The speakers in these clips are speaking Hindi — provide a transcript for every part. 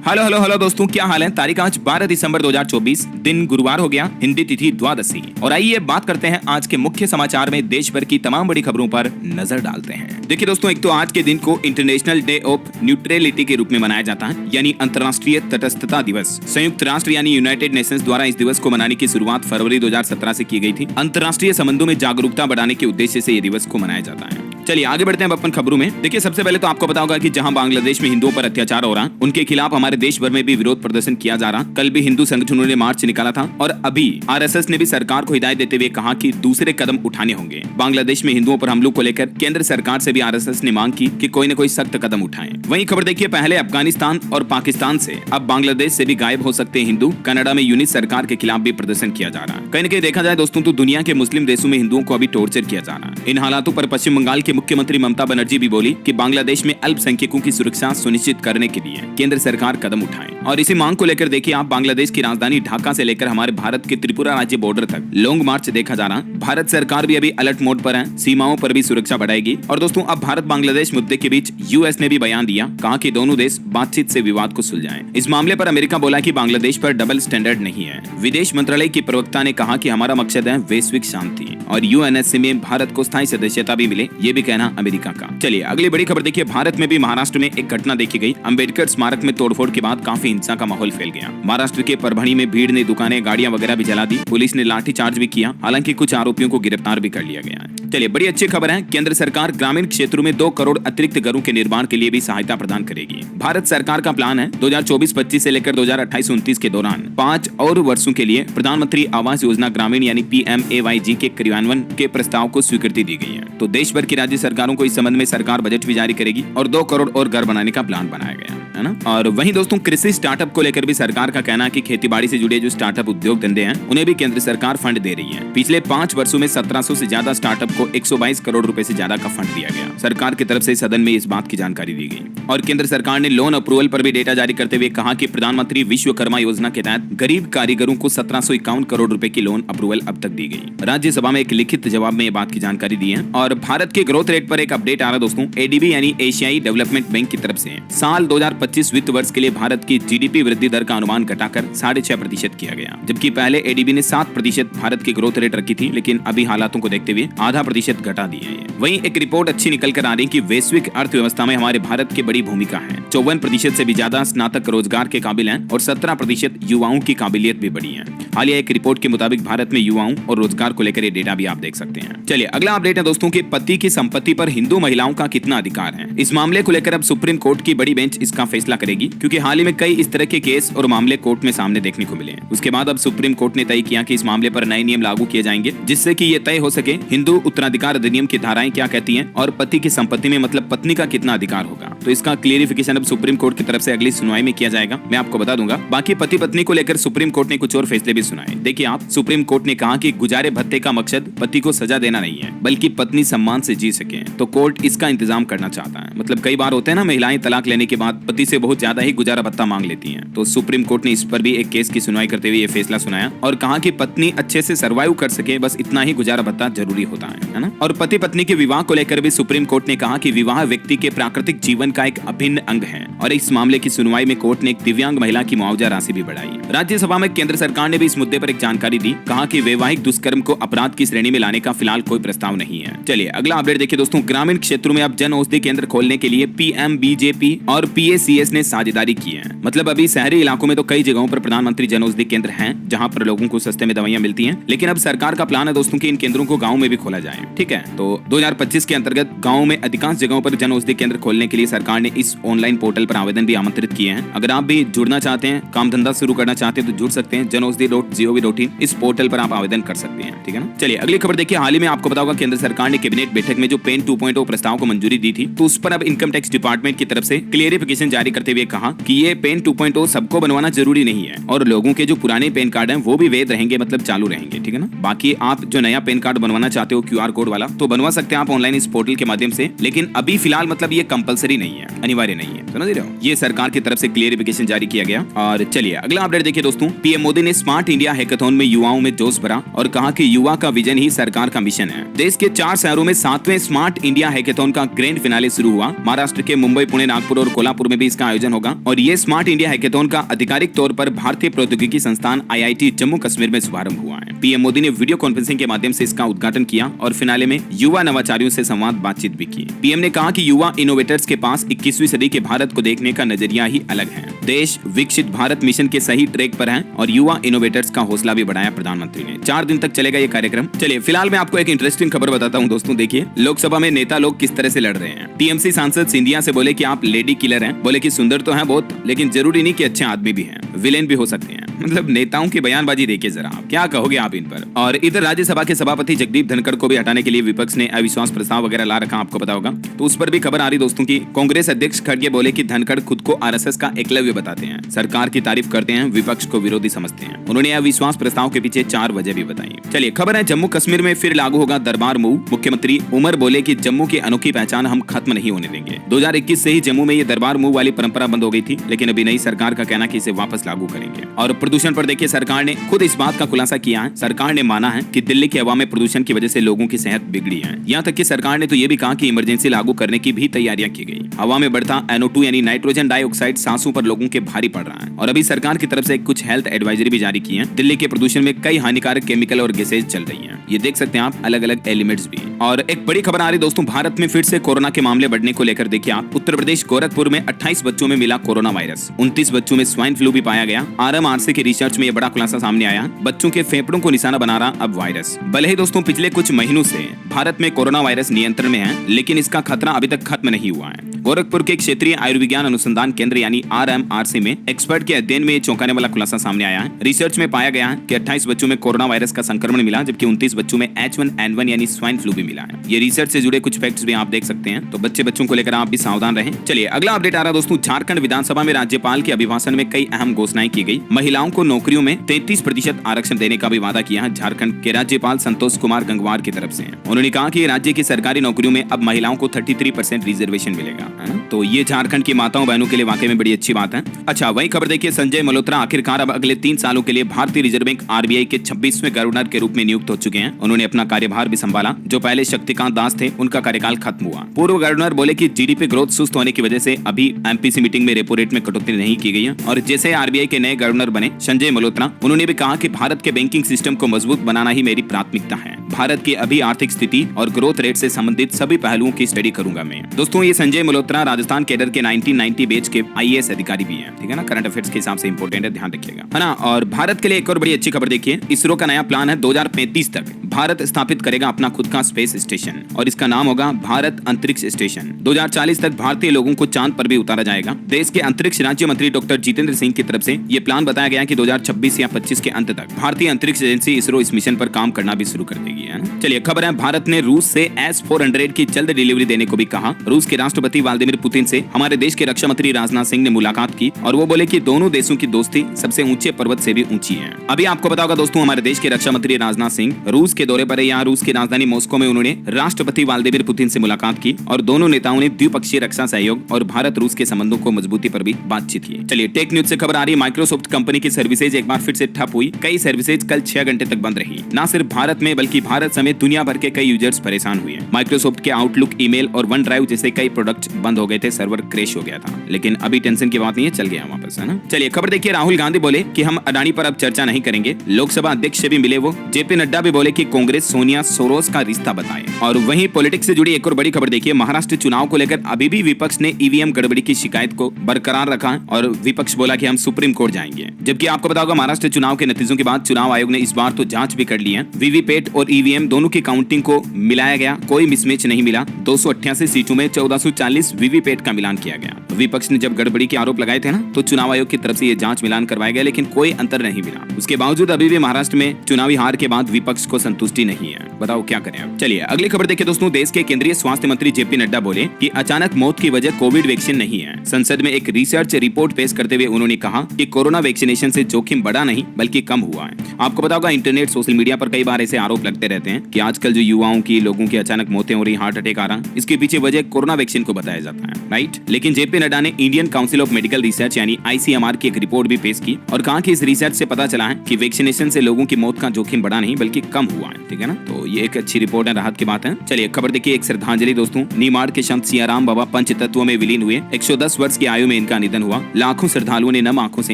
हेलो हेलो हेलो दोस्तों, क्या हाल है। तारीख आज 12 दिसंबर 2024, दिन गुरुवार हो गया, हिंदी तिथि द्वादशी। और आइए बात करते हैं आज के मुख्य समाचार में देश भर की तमाम बड़ी खबरों पर नजर डालते हैं। देखिए दोस्तों, एक तो आज के दिन को इंटरनेशनल डे ऑफ न्यूट्रलिटी के रूप में मनाया जाता है, यानी अंतर्राष्ट्रीय तटस्थता दिवस। संयुक्त राष्ट्र यानी यूनाइटेड नेशंस द्वारा इस दिवस को मनाने की शुरुआत फरवरी 2017 से की गई थी। अंतर्राष्ट्रीय संबंधों में जागरूकता बढ़ाने के उद्देश्य से ये दिवस को मनाया जाता है। चलिए आगे बढ़ते हैं अपन खबरों में। देखिए सबसे पहले तो आपको पता होगा कि जहां बांग्लादेश में हिंदुओं पर अत्याचार हो रहा, उनके खिलाफ हमारे देश भर में भी विरोध प्रदर्शन किया जा रहा। कल भी हिंदू संगठनों ने मार्च निकाला था और अभी आरएसएस ने भी सरकार को हिदायत देते हुए कहा कि दूसरे कदम उठाने होंगे। बांग्लादेश में हिंदुओं पर हमलों को लेकर केंद्र सरकार से भी आरएसएस ने मांग की कि कोई न कोई सख्त कदम उठाएं। वहीं खबर देखिए, पहले अफगानिस्तान और पाकिस्तान से अब बांग्लादेश से भी गायब हो सकते हैं हिंदू। कनाडा में यूनिट सरकार के खिलाफ भी प्रदर्शन किया जा रहा है। कहीं न कहीं देखा जाए दोस्तों तो दुनिया के मुस्लिम देशों में हिंदुओं को अभी टॉर्चर किया जा रहा है। इन हालातों पर पश्चिम बंगाल के मुख्यमंत्री ममता बनर्जी भी बोली कि बांग्लादेश में अल्पसंख्यकों की सुरक्षा सुनिश्चित करने के लिए केंद्र सरकार कदम उठाए। और इसी मांग को लेकर देखिए आप, बांग्लादेश की राजधानी ढाका से लेकर हमारे भारत के त्रिपुरा राज्य बॉर्डर तक लॉन्ग मार्च देखा जा रहा। भारत सरकार भी अभी अलर्ट मोड पर है, सीमाओं पर भी सुरक्षा बढ़ाएगी। और दोस्तों अब भारत बांग्लादेश मुद्दे के बीच यूएस ने भी बयान दिया, कहा कि दोनों देश बातचीत से विवाद को सुलझाएं। इस मामले पर अमेरिका बोला कि बांग्लादेश पर डबल स्टैंडर्ड नहीं है। विदेश मंत्रालय की प्रवक्ता ने कहा कि हमारा मकसद है वैश्विक शांति और यूएनएससी में भारत को स्थायी सदस्यता भी मिले, ये भी कहना अमेरिका का। चलिए अगली बड़ी खबर देखिए, भारत में भी महाराष्ट्र में एक घटना देखी गई। अंबेडकर स्मारक में तोड़फोड़ के बाद काफी हिंसा का माहौल फैल गया। महाराष्ट्र के परभणी में भीड़ ने दुकानें, गाड़ियां वगैरह भी जला दी। पुलिस ने लाठीचार्ज भी किया, हालांकि कुछ आरोपियों को गिरफ्तार भी कर लिया गया है। चलिए बड़ी अच्छी खबर है, केंद्र सरकार ग्रामीण क्षेत्रों में 2 करोड़ अतिरिक्त घरों के निर्माण के लिए भी सहायता प्रदान करेगी। भारत सरकार का प्लान है 2024-25 से लेकर 2028-29 के दौरान 5 और वर्षों के लिए प्रधानमंत्री आवास योजना ग्रामीण यानी PMAYG के क्रियान्वयन के प्रस्ताव को स्वीकृति दी गई है। तो देश भर की राज्य सरकारों को इस संबंध में सरकार बजट भी जारी करेगी और 2 करोड़ और घर बनाने का प्लान बनाया गया है ना। और वहीं दोस्तों कृषि स्टार्टअप को लेकर भी सरकार का कहना है कि खेतीबाड़ी से जुड़े जो स्टार्टअप उद्योग धंधे हैं उन्हें भी केंद्र सरकार फंड दे रही है। पिछले 5 वर्षों में 1700 से ज्यादा स्टार्टअप को 122 करोड़ रुपए से ज्यादा का फंड दिया गया। सरकार की तरफ से सदन में इस बात की जानकारी दी गई। और केंद्र सरकार ने लोन अप्रूवल पर भी डेटा जारी करते हुए कहा कि प्रधानमंत्री विश्वकर्मा योजना के तहत गरीब कारीगरों को 1751 करोड़ रुपए की लोन अप्रूवल अब तक दी गई। राज्यसभा में एक लिखित जवाब में ये बात की जानकारी दी है। और भारत के ग्रोथ रेट पर एक अपडेट आ रहा दोस्तों। एडीबी यानी एशियाई डेवलपमेंट बैंक की तरफ से साल 2025 वित्त वर्ष के लिए भारत की जीडीपी वृद्धि दर का अनुमान घटाकर 6.5% किया गया, जबकि पहले एडीबी ने 7% भारत की ग्रोथ रेट रखी थी, लेकिन अभी हालातों को देखते हुए आधा % घटा दी है। वहीं एक रिपोर्ट अच्छी निकल कर आ रही कि वैश्विक अर्थव्यवस्था में हमारे भारत की बड़ी भूमिका है। 54% से भी ज्यादा स्नातक रोजगार के काबिल हैं और 17% युवाओं की काबिलियत भी बढ़ी है। हालिया एक रिपोर्ट के मुताबिक भारत में युवाओं और रोजगार को लेकर ये डेटा भी आप देख सकते हैं। चलिए अगला अपडेट है दोस्तों कि पति की संपत्ति पर हिंदू महिलाओं का कितना अधिकार है। इस मामले को लेकर अब सुप्रीम कोर्ट की बड़ी बेंच इसका फैसला करेगी, क्योंकि हाल ही में कई इस तरह के केस और मामले कोर्ट में सामने देखने को मिले हैं। उसके बाद अब सुप्रीम कोर्ट ने तय किया कि इस मामले पर नए नियम लागू किए जाएंगे, जिससे कि ये तय हो सके हिंदू उत्तराधिकार अधिनियम की धाराएं क्या कहती हैं और पति की संपत्ति में मतलब पत्नी का कितना अधिकार होगा। तो इसका क्लियरिफिकेशन अब सुप्रीम कोर्ट की तरफ से अगली सुनवाई में किया जाएगा, मैं आपको बता दूंगा। बाकी पति पत्नी को लेकर सुप्रीम कोर्ट ने कुछ और फैसले भी सुनाए। देखिए आप, सुप्रीम कोर्ट ने कहा कि गुजारे भत्ते का मकसद पति को सजा देना नहीं है, बल्कि पत्नी सम्मान से जी सके। तो कोर्ट इसका इंतजाम करना चाहता है। मतलब कई बार होते हैं ना, महिलाएं तलाक लेने के बाद पति से बहुत ज्यादा ही गुजारा भत्ता मांग लेती हैं। तो सुप्रीम कोर्ट ने इस पर भी एक केस की सुनवाई करते हुए ये फैसला सुनाया और कहा कि पत्नी अच्छे से सर्वाइव कर सके, बस इतना ही गुजारा भत्ता जरूरी होता है ना। और पति पत्नी के विवाह को लेकर भी सुप्रीम कोर्ट ने कहा कि विवाह व्यक्ति के प्राकृतिक जीवन का एक अभिन्न अंग है। और इस मामले की सुनवाई में कोर्ट ने एक दिव्यांग महिला की मुआवजा राशि भी बढ़ाई। राज्यसभा में केंद्र सरकार ने भी इस मुद्दे पर एक जानकारी दी, कहा कि वैवाहिक दुष्कर्म को अपराध की श्रेणी में लाने का फिलहाल कोई प्रस्ताव नहीं है। चलिए अगला अपडेट देखिए दोस्तों, ग्रामीण क्षेत्रों में अब जन औषधि केंद्र खोलने के लिए PMBJP और PACS ने साझेदारी की है। मतलब अभी शहरी इलाकों में तो कई जगहों पर प्रधानमंत्री जन औषधि केंद्र हैं, जहां पर लोगों को सस्ते में दवाइयां मिलती हैं, लेकिन अब सरकार का प्लान है दोस्तों कि इन केंद्रों को गाँव में भी खोला जाए। ठीक है, तो 2025 के अंतर्गत गाँव में अधिकांश जगहों पर जन औषधि केंद्र खोलने के लिए सरकार ने इस ऑनलाइन पोर्टल पर आवेदन भी आमंत्रित किए हैं। अगर आप भी जुड़ना चाहते हैं, काम धंधा शुरू करना चाहते हैं तो जुड़ सकते हैं। janaushadhi.gov.in इस पोर्टल पर आप आवेदन कर सकते हैं। ठीक है ना। चलिए अगली खबर देखिए, हाल ही में आपको पता होगा केंद्र सरकार ने कैबिनेट बैठक में जो पेन 2.0 प्रस्ताव को मंजूरी दी थी, तो उस पर अब इनकम टैक्स डिपार्टमेंट की तरफ से क्लियरिफिकेशन जारी करते हुए कहा कि ये पेन 2.0 सबको बनवाना जरूरी नहीं है और लोगों के जो पुराने पेन कार्ड हैं वो भी वैध रहेंगे, मतलब चालू रहेंगे। ठीक है ना। बाकी आप जो नया पेन कार्ड बनवाना चाहते हो, QR QR कोड वाला, तो बनवा सकते हैं आप ऑनलाइन इस पोर्टल के माध्यम से। लेकिन अभी फिलहाल मतलब ये कंपलसरी नहीं है, अनिवार्य नहीं है, समझ रहे हो। ये सरकार की तरफ से क्लियरिफिकेशन जारी किया गया। और चलिए अगला अपडेट देखिए दोस्तों। पीएम मोदी ने स्मार्ट इंडिया हैकाथॉन में युवाओं में जोश भरा और कहा कि युवा का विजन ही सरकार का मिशन है। देश के 4 शहरों में 7वें स्मार्ट इंडिया हैकाथॉन का ग्रैंड फिनाले शुरू हुआ। महाराष्ट्र के मुंबई, पुणे, नागपुर और कोल्हापुर में भी इसका आयोजन होगा। और ये स्मार्ट इंडिया हैकाथॉन का आधिकारिक तौर पर भारतीय प्रौद्योगिकी संस्थान IIT जम्मू कश्मीर में शुभारंभ हुआ है। पीएम मोदी ने वीडियो कॉन्फ्रेंसिंग के माध्यम से इसका उद्घाटन किया और फिनाले में युवा नवाचारियों से संवाद बातचीत भी की। पीएम ने कहा कि युवा इनोवेटर्स के पास 21वीं सदी के भारत को देखने का नजरिया ही अलग है। देश विकसित भारत मिशन के सही ट्रैक पर है और युवा इनोवेटर्स का हौसला भी बढ़ाया प्रधानमंत्री ने। 4 दिन तक चलेगा ये कार्यक्रम। चलिए फिलहाल मैं आपको एक इंटरेस्टिंग खबर बताता हूँ दोस्तों। देखिए लोकसभा में नेता लोग किस तरह से लड़ रहे हैं। टीएमसी सांसद सिंधिया से बोले कि आप लेडी किलर हैं। बोले कि सुंदर तो हैं बहुत, लेकिन जरूरी नहीं कि अच्छे आदमी भी हैं, विलेन भी हो सकते हैं। मतलब नेताओं की बयानबाजी देखिए जरा, आप क्या कहोगे आप इन पर। और इधर राज्यसभा के सभापति जगदीप धनखड़ को भी हटाने के लिए विपक्ष ने अविश्वास प्रस्ताव वगैरह ला रखा, आपको पता होगा। तो उस पर भी खबर आ रही दोस्तों की कांग्रेस अध्यक्ष खड़गे बोले कि धनखड़ खुद को RSS का एकलव्य बताते हैं, सरकार की तारीफ करते हैं, विपक्ष को विरोधी समझते हैं। उन्होंने अविश्वास प्रस्ताव के पीछे 4 वजह भी बताई। चलिए खबर है जम्मू कश्मीर में फिर लागू होगा दरबार मूव। मुख्यमंत्री उमर बोले कि जम्मू की अनोखी पहचान हम खत्म नहीं होने देंगे। 2021 से ही जम्मू में ये दरबार मूव वाली परंपरा बंद हो गई थी, लेकिन अभी नई सरकार का कहना कि इसे वापस लागू करेंगे। और प्रदूषण पर देखिए सरकार ने खुद इस बात का खुलासा किया है। सरकार ने माना है कि दिल्ली की हवा में प्रदूषण की वजह से लोगों की सेहत बिगड़ी है। यहाँ तक कि सरकार ने तो ये भी कहा कि इमरजेंसी लागू करने की भी तैयारियां की गई। हवा में बढ़ता NO2 यानी नाइट्रोजन डाइऑक्साइड सांसों पर लोगों के भारी पड़ रहा है। और अभी सरकार की तरफ से कुछ हेल्थ एडवाइजरी भी जारी की है। दिल्ली के प्रदूषण में कई हानिकारक केमिकल और गैसेज चल रही है, ये देख सकते हैं आप, अलग अलग एलिमेंट्स भी। और एक बड़ी खबर आ रही दोस्तों, भारत में फिर से कोरोना के मामले बढ़ने को लेकर देखिए आप। उत्तर प्रदेश गोरखपुर में 28 बच्चों में मिला कोरोना वायरस। 29 बच्चों में स्वाइन फ्लू भी पाया गया। RMRC की रिसर्च में यह बड़ा खुलासा सामने आया। बच्चों के फेफड़ों को निशाना बना रहा अब वायरस। भले ही दोस्तों पिछले कुछ महीनों से भारत में कोरोना वायरस नियंत्रण में है, लेकिन इसका खतरा अभी तक खत्म नहीं हुआ है। गोरखपुर के क्षेत्रीय आयुर्विज्ञान अनुसंधान केंद्र यानी RMRC में एक्सपर्ट के अध्ययन में चौंकाने वाला खुलासा सामने आया है। रिसर्च में पाया गया है कि 28 बच्चों में कोरोना वायरस का संक्रमण मिला, जबकि 29 बच्चों में H1N1 यानी स्वाइन फ्लू भी मिला है। ये रिसर्च से जुड़े कुछ फैक्ट्स भी आप देख सकते हैं, तो बच्चों को लेकर आप भी सावधान रहें। चलिए अगला अपडेट आ रहा दोस्तों, झारखंड विधानसभा में राज्यपाल के अभिभाषण में कई अहम घोषणाएं की गई। महिलाओं को नौकरियों में 33% आरक्षण देने का भी वादा किया है झारखंड के राज्यपाल संतोष कुमार गंगवार की तरफ से। उन्होंने कहा कि राज्य की सरकारी नौकरियों में अब महिलाओं को 33% रिजर्वेशन मिलेगा, है ना। तो ये झारखंड की माताओं बहनों के लिए वाकई में बड़ी अच्छी बात है। अच्छा वही खबर देखिए, संजय मल्होत्रा आखिरकार अब अगले 3 सालों के लिए भारतीय रिजर्व बैंक RBI के 26वें गवर्नर के रूप में नियुक्त हो चुके हैं। उन्होंने अपना कार्यभार भी संभाला। जो पहले शक्तिकांत दास थे उनका कार्यकाल खत्म हुआ। पूर्व गवर्नर बोले कि GDP ग्रोथ सुस्त होने की वजह से अभी MPC मीटिंग में रेपो रेट में कटौती नहीं की गई है। और जैसे RBI के नए गवर्नर बने संजय मल्होत्रा, उन्होंने भी कहा कि भारत के बैंकिंग सिस्टम को मजबूत बनाना ही मेरी प्राथमिकता है। भारत की अभी आर्थिक स्थिति और ग्रोथ रेट से संबंधित सभी पहलुओं की स्टडी करूंगा मैं। दोस्तों ये संजय मल्होत्रा राजस्थान कैडर के 1990 बैच के IAS अधिकारी भी हैं, ठीक है ना। करंट अफेयर्स के हिसाब से इंपॉर्टेंट है, ध्यान रखिएगा, है ना। और भारत के लिए एक और बड़ी अच्छी खबर देखिए, इसरो का नया प्लान है 2035 तक भारत स्थापित करेगा अपना खुद का स्पेस स्टेशन और इसका नाम होगा भारत अंतरिक्ष स्टेशन। 2040 तक भारतीय लोगों को चांद पर भी उतारा जाएगा। देश के अंतरिक्ष राज्य मंत्री डॉक्टर जितेंद्र सिंह की तरफ से ये प्लान बताया गया कि 2026 या 25 के अंत तक भारतीय अंतरिक्ष एजेंसी इसरो इस मिशन पर काम करना भी शुरू कर देगी, है ना। चलिए खबर है, भारत ने रूस से S-400 की जल्द डिलीवरी देने को भी कहा। रूस के राष्ट्रपति व्लादिमीर पुतिन से हमारे देश के रक्षा मंत्री राजनाथ सिंह ने मुलाकात की और वो बोले कि दोनों देशों की दोस्ती सबसे ऊंचे पर्वत से भी ऊंची है। अभी आपको पता होगा दोस्तों, हमारे देश के रक्षा मंत्री राजनाथ सिंह रूस के दौरे पर है। यहाँ रूस की राजधानी मॉस्को में उन्होंने राष्ट्रपति व्लादिमीर पुतिन से मुलाकात की और दोनों नेताओं ने द्विपक्षीय रक्षा सहयोग और भारत रूस के संबंधों को मजबूती पर भी बातचीत की। चलिए टेक न्यूज से खबर आ रही है, माइक्रोसॉफ्ट कंपनी की सर्विसेज एक बार फिर से ठप हुई। कई सर्विसेज कल 6 घंटे तक बंद रही। न सिर्फ भारत में बल्कि भारत समेत दुनिया भर के कई यूजर्स परेशान हुए। माइक्रोसॉफ्ट के आउटलुक, ईमेल और वन ड्राइव जैसे कई प्रोडक्ट्स बंद हो गए थे, सर्वर क्रैश हो गया था। लेकिन अभी टेंशन की बात नहीं है, चल गया वापस, है ना। चलिए खबर देखिए, राहुल गांधी बोले कि हम अडानी पर अब चर्चा नहीं करेंगे। लोकसभा अध्यक्ष से भी मिले वो। JP नड्डा भी बोले कि कांग्रेस सोनिया सोरोस का रिश्ता बताए। और वहीं पॉलिटिक्स से जुड़ी एक और बड़ी खबर देखिए, महाराष्ट्र चुनाव को लेकर अभी भी विपक्ष ने EVM गड़बड़ी की शिकायत को बरकरार रखा और विपक्ष बोला कि हम सुप्रीम कोर्ट जाएंगे। जबकि आपको पता होगा महाराष्ट्र चुनाव के नतीजों के बाद चुनाव आयोग ने इस बार तो जांच भी कर ली है। वीवीपैट और EVM दोनों की काउंटिंग को मिलाया गया, कोई मिसमैच नहीं मिला। 288 सीटों में 1440 वीवीपैट का मिलान किया गया। विपक्ष ने जब गड़बड़ी के आरोप लगाए थे ना, तो चुनाव आयोग की तरफ से ये जांच मिलान करवाया गया, लेकिन कोई अंतर नहीं मिला। उसके बावजूद अभी भी महाराष्ट्र में चुनावी हार के बाद विपक्ष को संतुष्टि नहीं है। बताओ क्या करें अब। चलिए अगली खबर देखिए दोस्तों। देश के केंद्रीय स्वास्थ्य मंत्री जेपी नड्डा बोले कि अचानक मौत की वजह कोविड वैक्सीन नहीं है। संसद में एक रिसर्च रिपोर्ट पेश करते हुए उन्होंने कहा कि कोरोना वैक्सीनेशन से जोखिम बढ़ा नहीं बल्कि कम हुआ है। आपको पता होगा इंटरनेट सोशल मीडिया पर कई बार ऐसे आरोप लगते रहते हैं कि आजकल जो युवाओं की, लोगों की अचानक मौतें हो रही, हार्ट अटैक आ रहा, इसके पीछे वजह कोरोना वैक्सीन को बताया जाता है, राइट। लेकिन जेपी नड्डा ने Indian council of medical research यानी ICMR की एक रिपोर्ट भी पेश की और कहा कि इस रिसर्च से पता चला है कि वैक्सीनेशन से लोगों की मौत का जोखिम बढ़ा नहीं बल्कि कम हुआ है, ठीक है ना। तो ये एक अच्छी रिपोर्ट है, राहत की बात है। चलिए खबर देखिए। एक श्रद्धांजलि दोस्तों। नीमाड़ के संत सियाराम बाबा पंच तत्वों में विलीन हुए। 110 वर्ष की आयु में इनका निधन हुआ। लाखों श्रद्धालुओं ने नम आंखों से